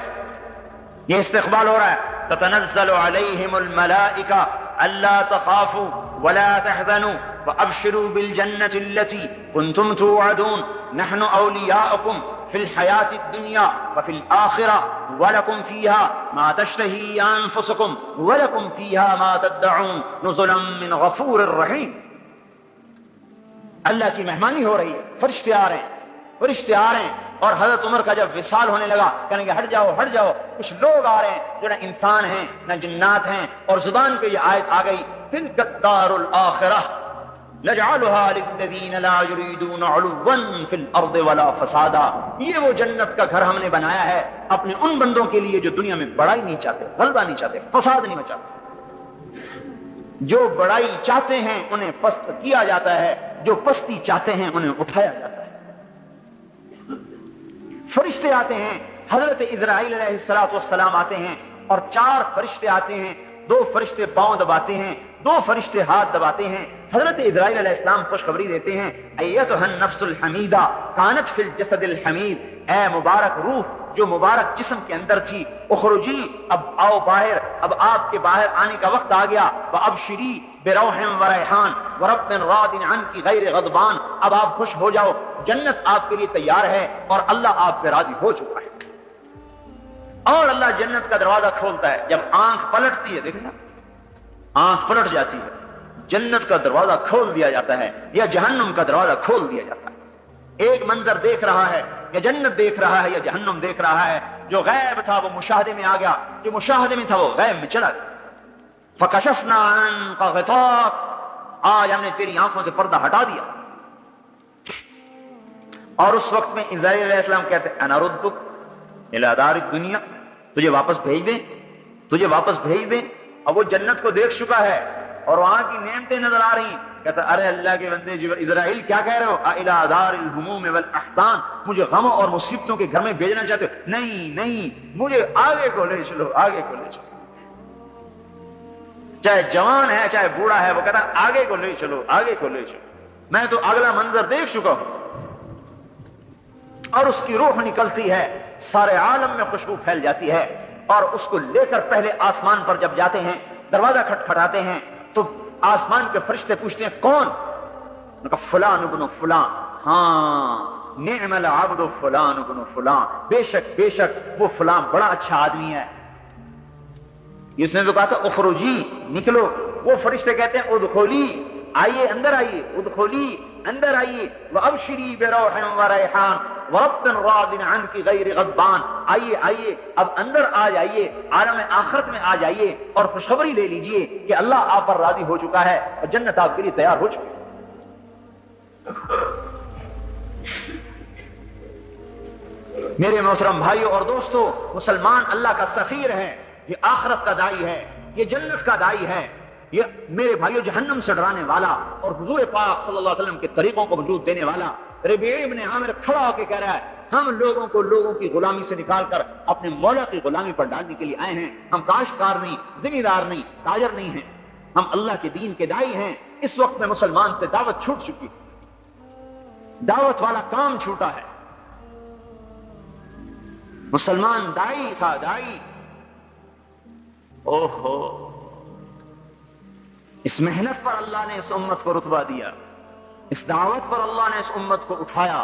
یہ استقبال ہو رہا ہے. تتنزل علیہم الملائکہ الا تخافوا ولا تحزنوا وابشروا بالجنة التي كنتم توعدون نحن اولیاؤکم فی الحیاة الدنیا وفی الآخرة ولکم فیها ما تشتہی انفسکم ولکم فیها ما تدعون نزلا من غفور الرحیم. اللہ کی مہمانی ہو رہی ہے, فرشتے آ رہے ہیں. اور حضرت عمر کا جب وصال ہونے لگا کہنے کہ ہٹ جاؤ, کچھ لوگ آ رہے ہیں جو نہ انسان ہیں نہ جنات ہیں, اور زبان پہ یہ آیت آ گئی تلک الدار الآخرہ نجعلها للذین لا یریدون علوا فی الارض ولا فسادا. یہ وہ جنت کا گھر ہم نے بنایا ہے اپنے ان بندوں کے لیے جو دنیا میں بڑائی نہیں چاہتے, غلبہ نہیں چاہتے, فساد نہیں مچاتے. جو بڑائی چاہتے ہیں انہیں پست کیا جاتا ہے, جو پستی چاہتے ہیں انہیں اٹھایا جاتا ہے. فرشتے آتے ہیں, حضرت اسرائیل علیہ السلام آتے ہیں, اور 4 فرشتے آتے ہیں. 2 فرشتے پاؤں دباتے ہیں, 2 فرشتے ہاتھ دباتے ہیں. حضرت اسرائیل علیہ السلام خوشخبری دیتے ہیں, ایتھا النفس الحمیدہ کانت فی الجسد الحمید, اے مبارک روح جو مبارک جسم کے اندر تھی, اخرجی, اب آؤ باہر, اب آپ کے باہر آنے کا وقت آ گیا. وابشری بروح وریحان ورب راض عنک غیر غضبان, اب آپ خوش ہو جاؤ, جنت آپ کے لیے تیار ہے اور اللہ آپ پہ راضی ہو چکا ہے. اور اللہ جنت کا دروازہ کھولتا ہے. جب آنکھ پلٹتی ہے, دیکھنا آنکھ پلٹ جاتی ہے, جنت کا دروازہ کھول دیا جاتا ہے یا جہنم کا دروازہ کھول دیا جاتا ہے. ایک منظر دیکھ رہا ہے یا جنت دیکھ رہا ہے یا جہنم دیکھ رہا ہے. جو غیب تھا وہ مشاہدے میں آ گیا, جو مشاہدے میں تھا وہ غیب میں چلا گیا. فکشفنا عنک غطاءک, آج ہم نے تیری آنکھوں سے پردہ ہٹا دیا. اور اس وقت میں اسرائیل علیہ السلام کہتے ہیں انا ردک الی دار الدنیا, تجھے واپس بھیج دیں. اب وہ جنت کو دیکھ چکا ہے اور وہاں کی نعمتیں نظر آ رہی, کہتا ارے اللہ کے بندے اسرائیل کیا کہہ رہے ہو؟ الی دار الہموم والاحزان، مجھے غموں اور مصیبتوں کے گھر میں بھیجنا چاہتے ہو؟ نہیں نہیں، مجھے آگے کو لے چلو، آگے کو لے چلو، چاہے جوان ہے چاہے بوڑھا ہے، وہ کہتا آگے کو لے چلو، آگے کو لے چلو، میں تو اگلا منظر دیکھ چکا ہوں۔ اور اس کی روح نکلتی ہے، سارے عالم میں خوشبو پھیل جاتی ہے، اور اس کو لے کر پہلے آسمان پر جب جاتے ہیں، دروازہ کھٹکھٹاتے ہیں تو آسمان کے فرشتے پوچھتے ہیں کون؟ ان کا فلان ابن فلان، ہاں نعم العبد فلان ابن فلان، بے شک وہ فلان بڑا اچھا آدمی ہے۔ اس نے تو کہا تھا اخرجی، نکلو، وہ فرشتے کہتے ہیں ادخلی، آئیے اندر آئیے، ادخلی اندر آئیے، وابشری بروح وریحان ورب راض عنک غیر غضبان، آئیے آئیے اب اندر آ جائیے، عالم آخرت میں آ جائیے اور خوشخبری لے لیجئے کہ اللہ آپ پر راضی ہو چکا ہے اور جنت آپ کے لیے تیار ہو چکی ہے۔ میرے محترم بھائیوں اور دوستو، مسلمان اللہ کا سفیر ہے، یہ آخرت کا داعی ہے، یہ جنت کا داعی ہے، یہ میرے بھائیوں جہنم سے ڈرانے والا اور حضور پاک صلی اللہ علیہ وسلم کے طریقوں کو وجود دینے والا۔ ربیع ابن عامر کھڑا ہو کے کہہ رہا ہے ہم لوگوں کو لوگوں کی غلامی سے نکال کر اپنے مولا کی غلامی پر ڈالنے کے لیے آئے ہیں، ہم کاشتکار نہیں، ذمہ دار نہیں، تاجر نہیں ہیں، ہم اللہ کے دین کے داعی ہیں۔ اس وقت میں مسلمان سے دعوت چھوٹ چکی، دعوت والا کام چھوٹا ہے، مسلمان داعی تھا، داعی۔ اوہو، اس محنت پر اللہ نے اس امت کو رتبہ دیا، اس دعوت پر اللہ نے اس امت کو اٹھایا۔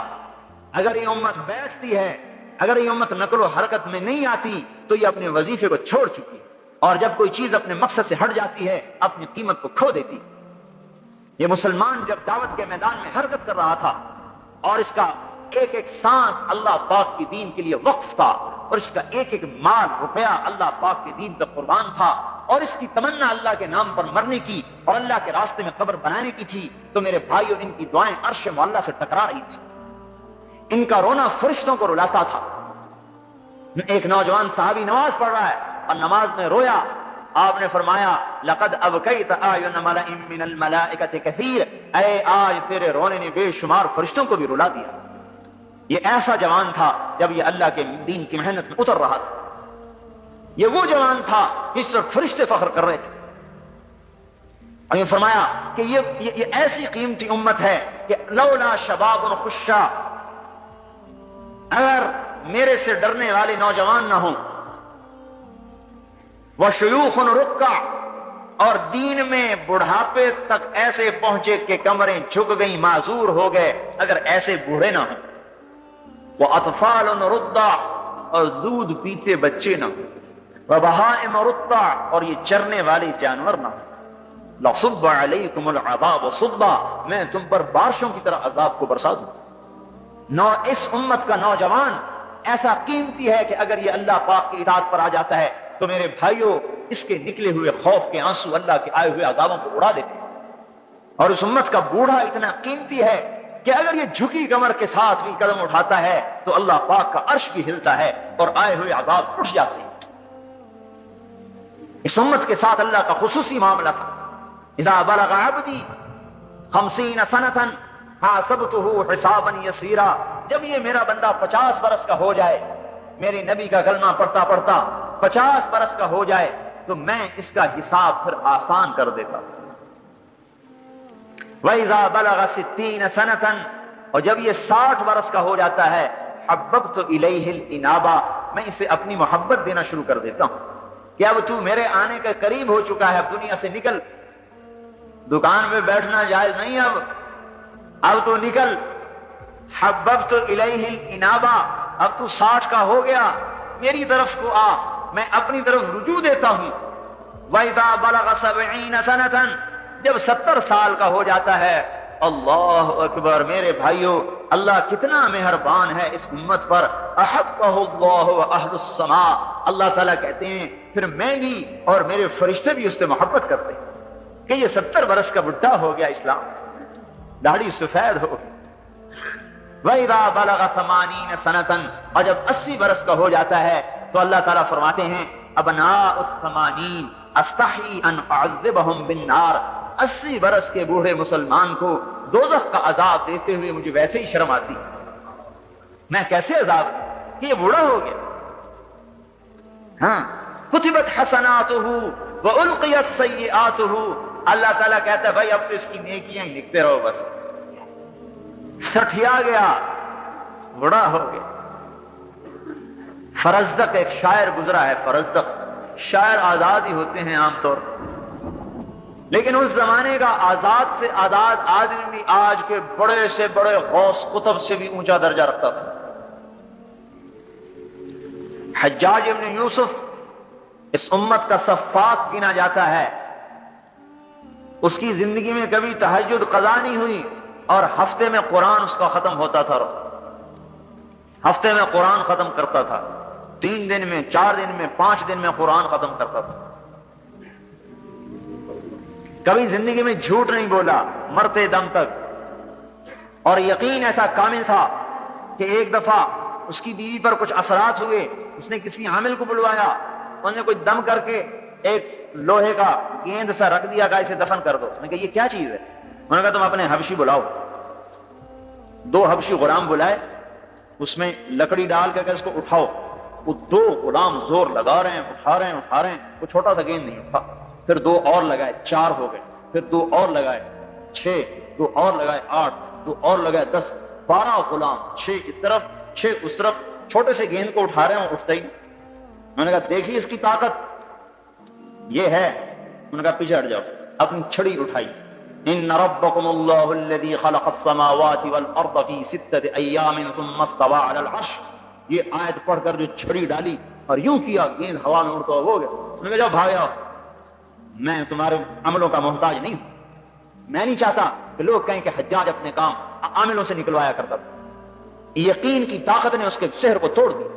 اگر یہ امت بیٹھتی ہے، اگر یہ امت نقل و حرکت میں نہیں آتی تو یہ اپنے وظیفے کو چھوڑ چکی، اور جب کوئی چیز اپنے مقصد سے ہٹ جاتی ہے اپنی قیمت کو کھو دیتی۔ یہ مسلمان جب دعوت کے میدان میں حرکت کر رہا تھا اور اس کا ایک ایک سانس اللہ پاک کی دین کے لیے وقف تھا، اور اس کا ایک ایک مال روپیہ اللہ پاک کے دین کا قربان تھا، اور اس کی تمنا اللہ کے نام پر مرنے کی اور اللہ کے راستے میں قبر بنانے کی تھی، تو میرے بھائیوں ان کی دعائیں عرش معلیٰ سے ٹکرا رہی تھی، ان کا رونا فرشتوں کو رلاتا تھا۔ ایک نوجوان صحابی نماز پڑھ رہا ہے اور نماز میں رویا، آپ نے فرمایا لقد ابکیت اعین ملأ من الملائکۃ کثیر، اے آج تیرے رونے نے بے شمار فرشتوں کو بھی رلا دیا۔ یہ ایسا جوان تھا جب یہ اللہ کے دین کی محنت میں اتر رہا تھا، یہ وہ جوان تھا جس پر فرشتے فخر کر رہے تھے، اور یہ فرمایا کہ یہ ایسی قیمتی امت ہے کہ لولا شباب خشاع، اگر میرے سے ڈرنے والے نوجوان نہ ہوں، وشیوخ رکع، اور دین میں بڑھاپے تک ایسے پہنچے کہ کمریں جھک گئیں، معذور ہو گئے، اگر ایسے بوڑھے نہ ہوں، وَأَطْفَالٌ رُضَّعٌ، اور دودھ پیتے بچے نہ ہوں، وَبَهَائِمُ رُضَّعٌ، اور یہ چرنے والے جانور نہ ہوں، لَصُبَّ عَلَيْكُمُ الْعَذَابُ صُبًّا، میں تم پر بارشوں کی طرح عذاب کو برسا دوں۔ اس امت کا نوجوان ایسا قیمتی ہے کہ اگر یہ اللہ پاک کی اطاعت پر آ جاتا ہے تو میرے بھائیوں اس کے نکلے ہوئے خوف کے آنسو اللہ کے آئے ہوئے عذابوں کو اڑا دیتے ہیں۔ اور اس امت کا بوڑھا اتنا قیمتی ہے کہ اگر یہ جھکی کمر کے ساتھ بھی قدم اٹھاتا ہے تو اللہ پاک کا عرش بھی ہلتا ہے اور آئے ہوئے عذاب اٹھ جاتے ہیں۔ اس امت کے ساتھ اللہ کا خصوصی معاملہ تھا، اذا بلغ عبدی 50 سنة حاسبته حسابا یسیرا، جب یہ میرا بندہ 50 برس کا ہو جائے، میرے نبی کا کلمہ پڑھتا پڑھتا 50 برس کا ہو جائے تو میں اس کا حساب پھر آسان کر دیتا۔ وَإِذَا بَلَغَ 60 سَنَةً، اور جب یہ 60 برس کا ہو جاتا ہے، حَبَّبْتُ إِلَيْهِ الْإِنَابَةَ، میں اسے اپنی محبت دینا شروع کر دیتا ہوں کہ اب تو میرے آنے کے قریب ہو چکا ہے، اب دنیا سے نکل، دکان میں بیٹھنا جائز نہیں، اب تو نکل۔ حَبَّبْتُ إِلَيْهِ الْإِنَابَةَ، اب تو 60 کا ہو گیا، میری طرف کو آ، میں اپنی طرف رجوع دیتا ہوں۔ وَإِذَا بَلَغَ 70 سَنَةً، جب 70 سال کا ہو جاتا ہے، اللہ اکبر، میرے بھائیوں اللہ کتنا مہربان ہے اس امت پر، احبہ اللہ واہل السماء، اللہ تعالیٰ کہتے ہیں پھر میں بھی اور میرے فرشتے بھی اس سے محبت کرتے ہیں کہ یہ 70 برس کا بڈھا ہو گیا، اسلام داڑھی سفید ہو گئی۔ وَإِذَا بَلَغَ 80 سَنَةً، اور جب 80 برس کا ہو جاتا ہے تو اللہ تعالیٰ فرماتے ہیں ابناء 80 استحی ان اعذبہم بالنار، 80 برس کے بوڑھے مسلمان کو دوزخ کا عذاب دیتے ہوئے مجھے ویسے ہی شرم آتی، میں کیسے عذاب کہ یہ بوڑھا ہو گیا. ہاں کتبت حسناتہ والقیت سیئاتہ، اللہ تعالیٰ کہتا ہے بھائی اب تو اس کی نیکیاں ہی لکھتے رہو، بس سٹھیا گیا، بڑا ہو گیا. فرزدق ایک شاعر گزرا ہے، فرزدق شاعر آزاد ہی ہوتے ہیں عام طور پر، لیکن اس زمانے کا آزاد سے آزاد آدمی بھی آج کے بڑے سے بڑے غوث قطب سے بھی اونچا درجہ رکھتا تھا. حجاج ابن یوسف اس امت کا سفاک گنا جاتا ہے، اس کی زندگی میں کبھی تہجد قضا نہیں ہوئی اور ہفتے میں قرآن اس کا ختم ہوتا تھا، ہفتے میں قرآن ختم کرتا تھا، 3 دن میں، 4 دن میں، 5 دن میں قرآن ختم کرتا تھا. کبھی زندگی میں جھوٹ نہیں بولا مرتے دم تک، اور یقین ایسا کامل تھا کہ ایک دفعہ اس کی بیوی پر کچھ اثرات ہوئے، اس نے کسی عامل کو بلوایا، انہوں نے کچھ دم کر کے ایک لوہے کا گیند سا رکھ دیا، کہا اسے دفن کر دو. انہوں نے کہا یہ کیا چیز ہے؟ انہوں نے کہا تم اپنے حبشی بلاؤ. 2 حبشی غلام بلائے، اس میں لکڑی ڈال کر اس کو اٹھاؤ. وہ 2 غلام زور لگا رہے ہیں، اٹھا رہے ہیں، وہ چھوٹا سا گیند نہیں اٹھا. پھر 2 اور لگائے، 4 ہو گئے، پھر 2 اور لگائے، 6، 2 اور لگائے، 8، 2 اور لگائے، 10، 12 غلام، 6 اس طرف 6 اس طرف، چھوٹے سے گیند کو اٹھا رہے ہیں، اٹھتا ہی. میں نے کہا دیکھیے اس کی طاقت یہ ہے. انہوں نے کہا پیچھے ہٹ جاؤ. اپنی چھڑی اٹھائی. ان ربکم اللہ الذی خلق السماوات والارض فی 6 ایام ثم استوى علی العرش. یہ آیت پڑھ کر جو چھڑی ڈالی اور یوں کیا، گیند ہوا میں اڑتا ہو گیا. انہوں نے کہا جاؤ بھاگ جاؤ، میں تمہارے عملوں کا محتاج نہیں ہوں. میں نہیں چاہتا کہ لوگ کہیں کہ حجاج اپنے کام عاملوں سے نکلوایا کرتا تھا. یقین کی طاقت نے اس کے سحر کو توڑ دیا.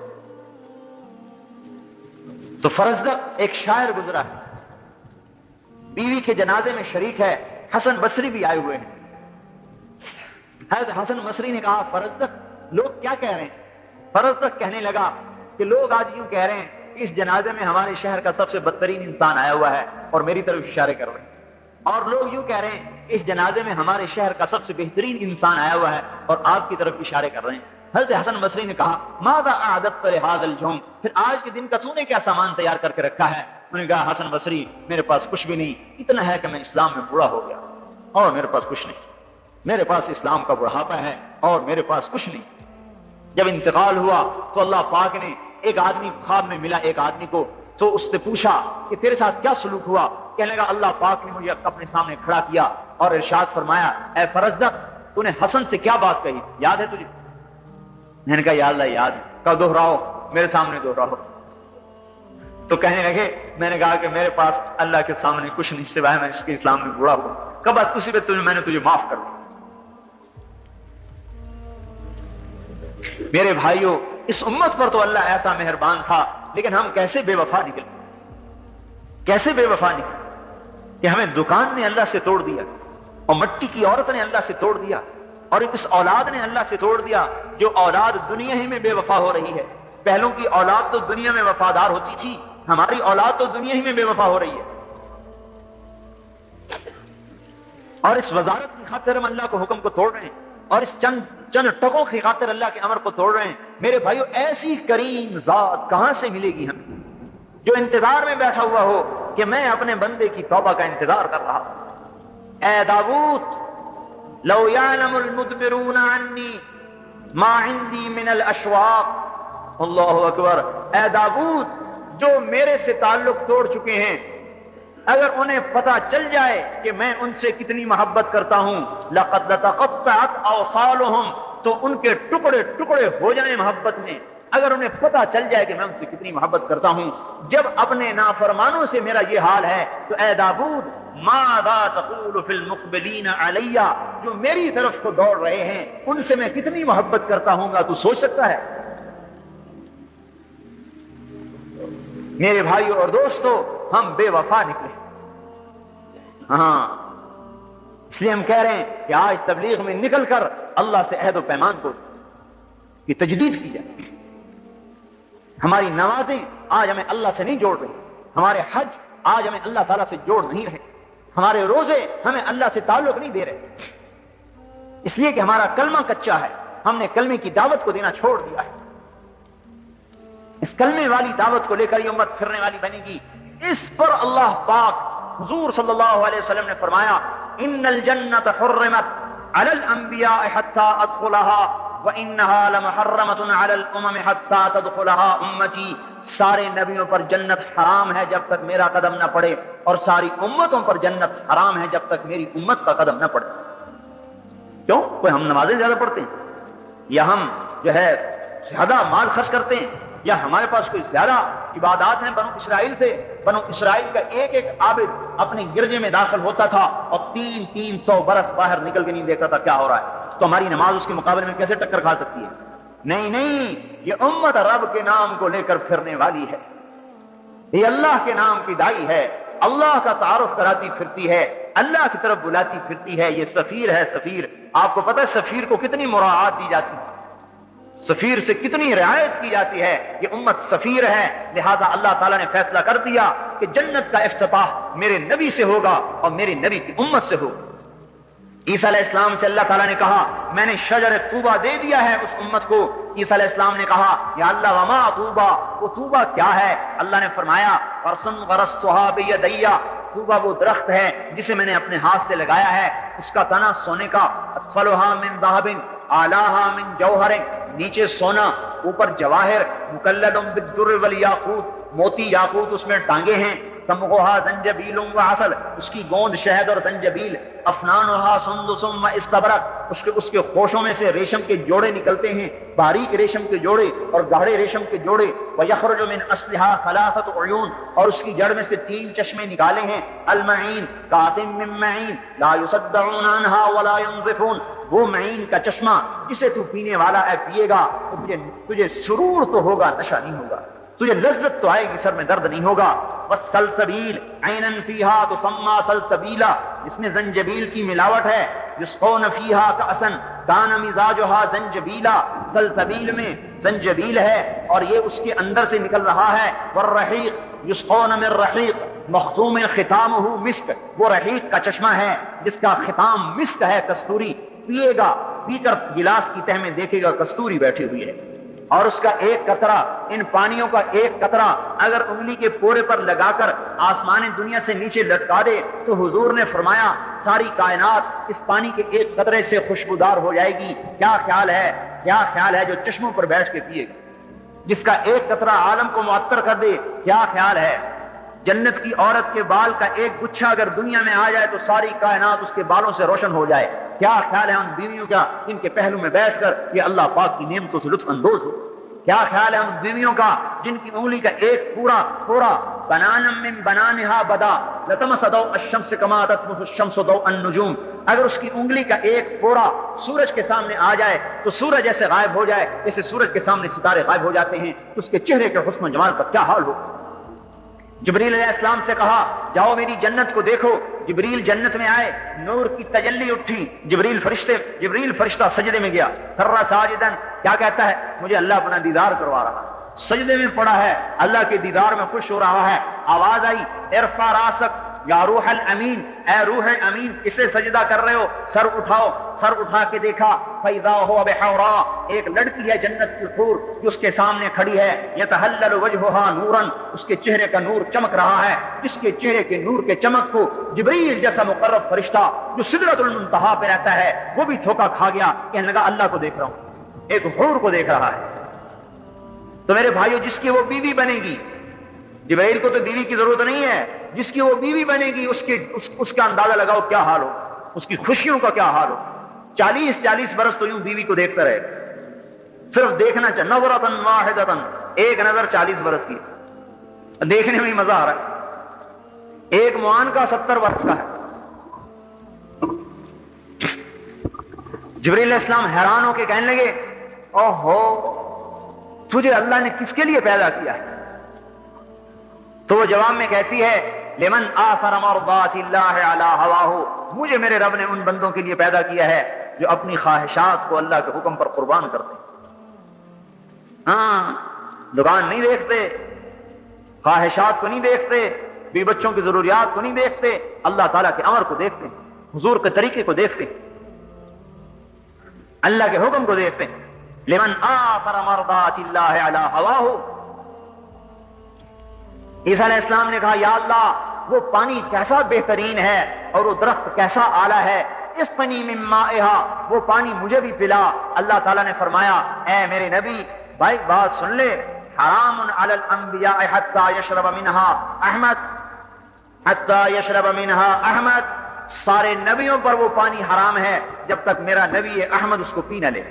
تو فرزدق ایک شاعر گزرا ہے، بیوی کے جنازے میں شریک ہے. حسن بصری بھی آئے ہوئے ہیں. حضرت حسن بصری نے کہا فرزدق لوگ کیا کہہ رہے ہیں؟ فرزدق کہنے لگا کہ لوگ آج یوں کہہ رہے ہیں کہ اس جنازے میں ہمارے شہر کا سب سے بدترین انسان آیا ہوا ہے اور میری طرف اشارے کر رہے ہیں. اور لوگ یوں کہہ رہے ہیں اس جنازے میں ہمارے شہر کا سب سے بہترین انسان آیا ہوا ہے اور آپ کی طرف اشارے کر رہے ہیں. حضرت حسن بصری نے کہا ماذا اعددت لهذا اليوم، پھر آج کے دن کا تو نے کیا سامان تیار کر کے رکھا ہے؟ انہوں نے کہا حسن بصری میرے پاس کچھ بھی نہیں، اتنا ہے کہ میں اسلام میں بوڑھا ہو گیا اور میرے پاس کچھ نہیں. میرے پاس اسلام کا بڑھاپا ہے اور میرے پاس کچھ نہیں. جب انتقال ہوا تو اللہ پاک نے ایک آدمی خواب میں ملا ایک آدمی کو، تو اس سے پوچھا کہ تیرے ساتھ کیا سلوک ہوا؟ کہنے لگا اللہ پاک نے مجھے اپنے سامنے کھڑا کیا اور ارشاد فرمایا اے فرزدق تو نے حسن سے کیا بات کہی، یاد ہے تجھے؟ میں نے کہا یا اللہ یاد ہے. کہا دہراؤ، میرے سامنے دہراؤ. تو کہنے لگے میں نے کہا کہ میرے پاس اللہ کے سامنے کچھ نہیں سوائے میں اس کے اسلام میں بوڑھا ہوں. کب کسی پہ میں نے تجھے معاف کر دیا. میرے بھائیوں اس امت پر تو اللہ ایسا مہربان تھا، لیکن ہم کیسے بے وفا نکلے، کیسے بے وفا نکلے کہ ہمیں دکان نے اللہ سے توڑ دیا اور مٹی کی عورت نے اللہ سے توڑ دیا اور اس اولاد نے اللہ سے توڑ دیا جو اولاد دنیا ہی میں بے وفا ہو رہی ہے. پہلوں کی اولاد تو دنیا میں وفادار ہوتی تھی، ہماری اولاد تو دنیا ہی میں بے وفا ہو رہی ہے. اور اس وزارت کی خاطر ہم اللہ کو حکم کو توڑ رہے ہیں اور اس چند ٹکوں کی خاطر اللہ کے امر کو توڑ رہے ہیں. میرے بھائیو ایسی کریم ذات کہاں سے ملے گی ہمیں جو انتظار میں بیٹھا ہوا ہو کہ میں اپنے بندے کی توبہ کا انتظار کر رہا ہوں. اے داؤد لو یعلم المدبرون عنی ما عندی من الاشواق. اللہ اکبر. اے داؤد جو میرے سے تعلق توڑ چکے ہیں اگر انہیں پتا چل جائے کہ میں ان سے کتنی محبت کرتا ہوں لقد لتقطعت اوصالهم، تو ان کے ٹکڑے ٹکڑے ہو جائیں محبت میں. اگر انہیں پتا چل جائے کہ میں ان سے کتنی محبت کرتا ہوں. جب اپنے نافرمانوں سے میرا یہ حال ہے تو اے داؤد ماذا تقول فی المقبلین علی، جو میری طرف کو دوڑ رہے ہیں ان سے میں کتنی محبت کرتا ہوں گا، تو سوچ سکتا ہے؟ میرے بھائیوں اور دوستو ہم بے وفا نکلے. ہاں اس لیے ہم کہہ رہے ہیں کہ آج تبلیغ میں نکل کر اللہ سے عہد و پیمان کو کی تجدید کی جائے. ہماری نمازیں آج ہمیں اللہ سے نہیں جوڑ رہی، ہمارے حج آج ہمیں اللہ تعالیٰ سے جوڑ نہیں رہے. ہمارے روزے ہمیں اللہ سے تعلق نہیں دے رہے، اس لیے کہ ہمارا کلمہ کچا ہے، ہم نے کلمے کی دعوت کو دینا چھوڑ دیا ہے۔ اس کلمے والی دعوت کو لے کر یہ امت پھرنے والی بنے گی۔ اس پر اللہ پاک حضور صلی اللہ علیہ وسلم نے فرمایا ان الجنت حرمت علی الانبیاء حتی ادخلها وانها لمحرمۃ علی الامم حتی تدخلها امتی، سارے نبیوں پر جنت حرام ہے جب تک میرا قدم نہ پڑے، اور ساری امتوں پر جنت حرام ہے جب تک میری امت کا قدم نہ پڑے۔ کیوں؟ کوئی ہم نمازیں زیادہ پڑھتے ہیں، یا ہم جو ہے زیادہ مال خرچ کرتے ہیں، یا ہمارے پاس کوئی زیادہ عبادات ہیں بنو اسرائیل سے؟ بنو اسرائیل کا ایک ایک عابد اپنے گرجے میں داخل ہوتا تھا اور 300 برس باہر نکل کے نہیں دیکھتا تھا کیا ہو رہا ہے، تو ہماری نماز اس کے مقابلے میں کیسے ٹکر کھا سکتی ہے؟ نہیں، یہ امت رب کے نام کو لے کر پھرنے والی ہے، یہ اللہ کے نام کی دائی ہے، اللہ کا تعارف کراتی پھرتی ہے، اللہ کی طرف بلاتی پھرتی ہے، یہ سفیر ہے۔ سفیر، آپ کو پتہ ہے سفیر کو کتنی مراعات دی جاتی ہے، سفیر سے کتنی رعایت کی جاتی ہے؟ یہ امت سفیر ہے، لہذا اللہ تعالیٰ نے فیصلہ کر دیا کہ جنت کا افتتاح میرے نبی سے ہوگا اور میرے نبی کی امت سے ہوگا۔ عیسیٰ علیہ السلام سے اللہ تعالیٰ نے کہا میں نے شجر طوبہ دے دیا ہے اس امت کو۔ عیسیٰ علیہ السلام نے کہا یا اللہ وما طوبہ، وہ طوبہ کیا ہے؟ اللہ نے فرمایا فرسن غرستھا بیدی، طوبہ وہ درخت ہے جسے میں نے اپنے ہاتھ سے لگایا ہے، اس کا تنا سونے کا، اصفلھا من ذھب اعلیھا من جوہر، نیچے سونا اوپر جواہر، مکلد بالدر والیاقوت، موتی یاقوت اس میں ٹانگے ہیں، سمغھا زنجبیل وعسل، اس کی گوند شہد اور زنجبیل، افنانھا سندس واستبرق، اس کے خوشوں میں سے ریشم کے جوڑے نکلتے ہیں، باریک ریشم کے جوڑے اور گاڑھے ریشم کے جوڑے، ویخرج من اصلھا ثلاثۃ عیون، اور اس کی جڑ میں سے 3 چشمے نکالے ہیں، المعین قاسم من معین لا یصدعون عنھا ولا ينزفون، وہ معین کا چشمہ جسے تو پینے والا ہے پیے گا تو تجھے سرور تو ہوگا، نشہ نہیں ہوگا، تجھے لذت تو آئے گی، سر میں درد نہیں ہوگا۔ والسلسبیل عینا فیہا تسمی سلسبیلا، اس میں زنجبیل کی ملاوٹ ہے، یسقون فیہا کأسا کان مزاجھا زنجبیلا، سلسبیل میں زنجبیل ہے اور یہ اس کے اندر سے نکل رہا ہے۔ والرحیق یسقون من رحیق مختوم ختامہ مسک، وہ رحیق کا چشمہ ہے جس کا ختام مسک ہے، کستوری، پیے گا، پی کر گلاس کی تہ میں دیکھے گا کستوری بیٹھی ہوئی ہے، اور اس کا ایک قطرہ، ان پانیوں کا ایک قطرہ اگر انگلی کے پورے پر لگا کر آسمان دنیا سے نیچے لٹکا دے تو حضور نے فرمایا ساری کائنات اس پانی کے ایک قطرے سے خوشبودار ہو جائے گی۔ کیا خیال ہے جو چشموں پر بیٹھ کے پیے گا، جس کا ایک قطرہ عالم کو معطر کر دے؟ کیا خیال ہے؟ جنت کی عورت کے بال کا ایک گچھا اگر دنیا میں آ جائے تو ساری کائنات اس کے بالوں سے روشن ہو جائے۔ کیا خیال ہے ان بیویوں کا جن کے پہلو میں بیٹھ کر یہ اللہ پاک کی نعمتوں سے لطف اندوز ہو؟ کیا خیال ہے ان بیویوں کا جن کی انگلی کا ایک پورا بنانا من بنانھا بدا لتمس ضوء الشمس کما تطمس الشمس ضوء النجوم، اگر اس کی انگلی کا ایک پورا سورج کے سامنے آ جائے تو سورج ایسے غائب ہو جائے جیسے سورج کے سامنے ستارے غائب ہو جاتے ہیں، اس کے چہرے کے حسن و جمال کا کیا حال ہو؟ جبریل علیہ السلام سے کہا جاؤ میری جنت کو دیکھو، جبریل جنت میں آئے، نور کی تجلی اٹھی، جبریل فرشتہ سجدے میں گیا، خر ساجدن، کیا کہتا ہے؟ مجھے اللہ اپنا دیدار کروا رہا ہے، سجدے میں پڑا ہے، اللہ کے دیدار میں خوش ہو رہا ہے۔ آواز آئی ارفع راسک یا روح الامین، اے روح امین کسے سجدہ کر رہے ہو؟ سر اٹھاؤ، سر اٹھا کے دیکھا فاذا هو بحوراء، ایک لڑکی ہے جنت کی حور جو اس کے سامنے کھڑی ہے، یتہلل وجہھا نورا، اس کے چہرے کا نور چمک رہا ہے، جس کے چہرے کے نور کے چمک کو جبریل جیسا مقرب فرشتہ جو سدرۃ المنتہا پہ رہتا ہے وہ بھی دھوکا کھا گیا، کہنے لگا اللہ کو دیکھ رہا ہوں، ایک حور کو دیکھ رہا ہے۔ تو میرے بھائیو جس کی وہ بیوی بنے گی، جبرائیل کو تو بیوی کی ضرورت نہیں ہے، جس کی وہ بیوی بنے گی اس کا اندازہ لگاؤ کیا حال ہو، اس کی خوشیوں کا کیا حال ہو۔ 40 برس تو یوں بیوی کو دیکھتا رہے، صرف دیکھنا چاہے، نظرۃ واحدۃ، ایک نظر 40 برس کی، دیکھنے میں ہی مزہ آ رہا ہے۔ ایک معانقہ 70 برس کا ہے۔ جبریل علیہ السلام حیران ہو کے کہنے لگے اوہو تجھے اللہ نے کس کے لیے پیدا کیا ہے؟ تو وہ جواب میں کہتی ہے لمن آثر مرضات اللہ علی ہواہ، مجھے میرے رب نے ان بندوں کے لیے پیدا کیا ہے جو اپنی خواہشات کو اللہ کے حکم پر قربان کرتے ہیں۔ ہاں، دکان نہیں دیکھتے، خواہشات کو نہیں دیکھتے، بی بچوں کی ضروریات کو نہیں دیکھتے، اللہ تعالیٰ کے امر کو دیکھتے ہیں، حضور کے طریقے کو دیکھتے ہیں، اللہ کے حکم کو دیکھتے ہیں۔ لمن آثر مرضات اللہ علی ہواہ، عیسیٰ علیہ السلام نے کہا یا اللہ وہ پانی کیسا بہترین ہے اور وہ درخت کیسا اعلیٰ ہے، اسقنی من مائہا، وہ پانی مجھے بھی پلا۔ اللہ تعالیٰ نے فرمایا اے میرے نبی بھائی بات سن لے، حرام علی الانبیاء حتی یشرب منہا احمد، حتی یشرب منہا احمد، سارے نبیوں پر وہ پانی حرام ہے جب تک میرا نبی احمد اس کو پی نہ لے۔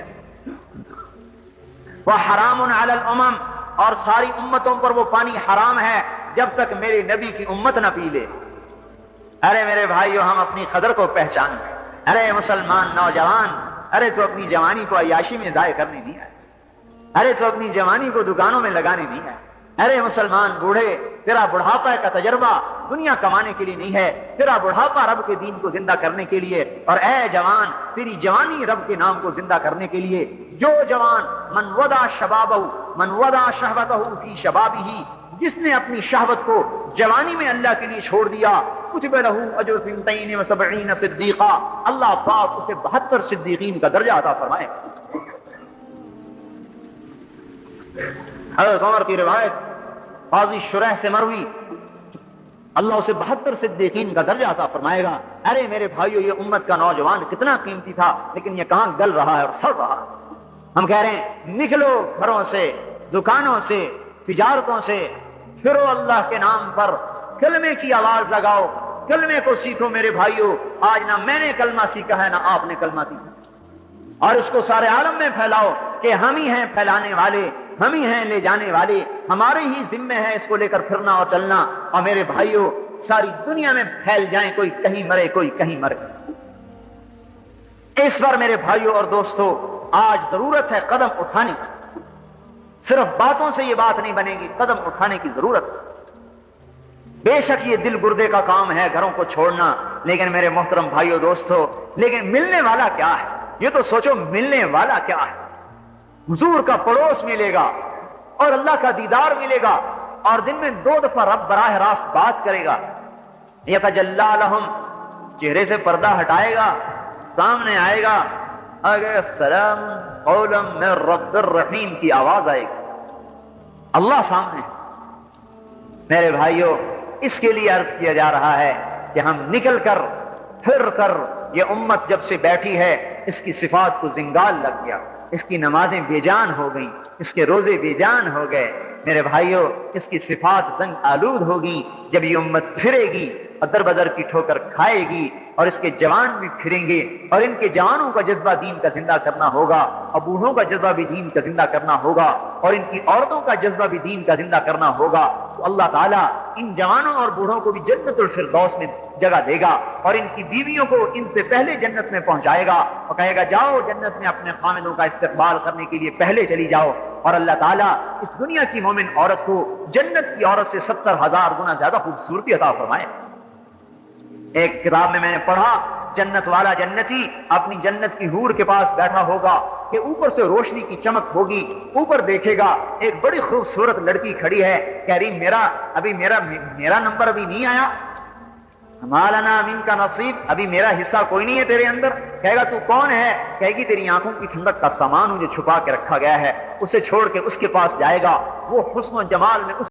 وحرام علی الامم، اور ساری امتوں پر وہ پانی حرام ہے جب تک میرے نبی کی امت نہ پی لے۔ ارے میرے بھائیو ہم اپنی قدر کو پہچان، ارے مسلمان نوجوان، ارے تو اپنی جوانی کو عیاشی میں ضائع کرنے نہیں آئے، ارے تو اپنی جوانی کو دکانوں میں لگانے نہیں آئے، ارے مسلمان بوڑھے تیرا بڑھاپا کا تجربہ دنیا کمانے کے لیے نہیں ہے، تیرا بڑھاپا رب کے دین کو زندہ کرنے کے لیے، اور اے جوان تیری جوانی رب کے نام کو زندہ کرنے کے لیے۔ جو جوان من وضع شبابہ من وضع شہوتہ فی شبابہ، جس نے اپنی شہوت کو جوانی میں اللہ کے لیے چھوڑ دیا، کتب لہ اجر 72 صدیقہ، اللہ پاک اسے 72 صدیقین کا درجہ عطا فرمائے۔ حضرت عمر کی روایت قاضی شریح سے مروی، اللہ اسے 72 صدیقین کا درجہ عطا فرمائے گا۔ ارے میرے بھائیو یہ امت کا نوجوان کتنا قیمتی تھا، لیکن یہ کہاں گل رہا ہے اور سڑ رہا ہے۔ ہم کہہ رہے ہیں نکلو گھروں سے، دکانوں سے، تجارتوں سے، پھرو اللہ کے نام پر، کلمے کی آواز لگاؤ، کلمے کو سیکھو میرے بھائیو۔ آج نہ میں نے کلمہ سیکھا ہے نہ آپ نے کلمہ سیکھا، اور اس کو سارے عالم میں پھیلاؤ کہ ہم ہی ہیں پھیلانے والے، ہم ہی ہیں لے جانے والے، ہمارے ہی ذمے ہے اس کو لے کر پھرنا اور چلنا۔ اور میرے بھائیو ساری دنیا میں پھیل جائیں، کوئی کہیں مرے کوئی کہیں مرے۔ اس پر میرے بھائیو اور دوستو آج ضرورت ہے قدم اٹھانے کی، صرف باتوں سے یہ بات نہیں بنے گی، قدم اٹھانے کی ضرورت ہے۔ بے شک یہ دل گردے کا کام ہے گھروں کو چھوڑنا، لیکن میرے محترم بھائیو دوستو لیکن ملنے والا کیا ہے؟ یہ تو سوچو ملنے والا کیا ہے؟ حضور کا پڑوس ملے گا اور اللہ کا دیدار ملے گا، اور دن میں 2 دفعہ رب براہ راست بات کرے گا۔ یتجلی لہم، چہرے سے پردہ ہٹائے گا، سامنے آئے گا، اگر السلام قولا من رب الرحیم کی آواز آئے گی، اللہ سامنے۔ میرے بھائیو اس کے لیے عرض کیا جا رہا ہے کہ ہم نکل کر پھر کر، یہ امت جب سے بیٹھی ہے اس کی صفات کو زنگال لگ گیا، اس کی نمازیں بے جان ہو گئیں، اس کے روزے بے جان ہو گئے۔ میرے بھائیو اس کی صفات زنگ آلود ہوگی۔ جب یہ امت پھرے گی اور در بدر کی ٹھوکر کھائے گی، اور اس کے جوان بھی پھریں گے، اور ان کے جوانوں کا جذبہ دین کا زندہ کرنا ہوگا، اور بوڑھوں کا جذبہ بھی دین کا زندہ کرنا ہوگا، اور ان کی عورتوں کا جذبہ بھی دین کا زندہ کرنا ہوگا، تو اللہ تعالیٰ ان جوانوں اور بوڑھوں کو بھی جنت الفردوس میں جگہ دے گا، اور ان کی بیویوں کو ان سے پہلے جنت میں پہنچائے گا، اور کہے گا جاؤ جنت میں اپنے خامدوں کا استقبال کرنے کے لیے پہلے چلی جاؤ۔ اور اللہ تعالیٰ اس دنیا کی مومن عورت کو جنت کی عورت سے 70,000 گنا زیادہ خوبصورتی عطا فرمائے۔ ایک کتاب میں نے پڑھا، جنت والا جنتی اپنی جنت کی حور کے پاس بیٹھا ہوگا کہ اوپر سے روشنی کی چمک ہوگی، اوپر دیکھے گا ایک بڑی خوبصورت لڑکی کھڑی ہے، کہہ رہی میرا نمبر ابھی نہیں آیا، مالنا من کا نصیب، ابھی میرا حصہ کوئی نہیں ہے تیرے اندر۔ کہے گا تو کون ہے؟ کہے گی تیری آنکھوں کی ٹھنڈک کا سامان مجھے چھپا کے رکھا گیا ہے۔ اسے چھوڑ کے اس کے پاس جائے گا، وہ حسن و جمال میں اس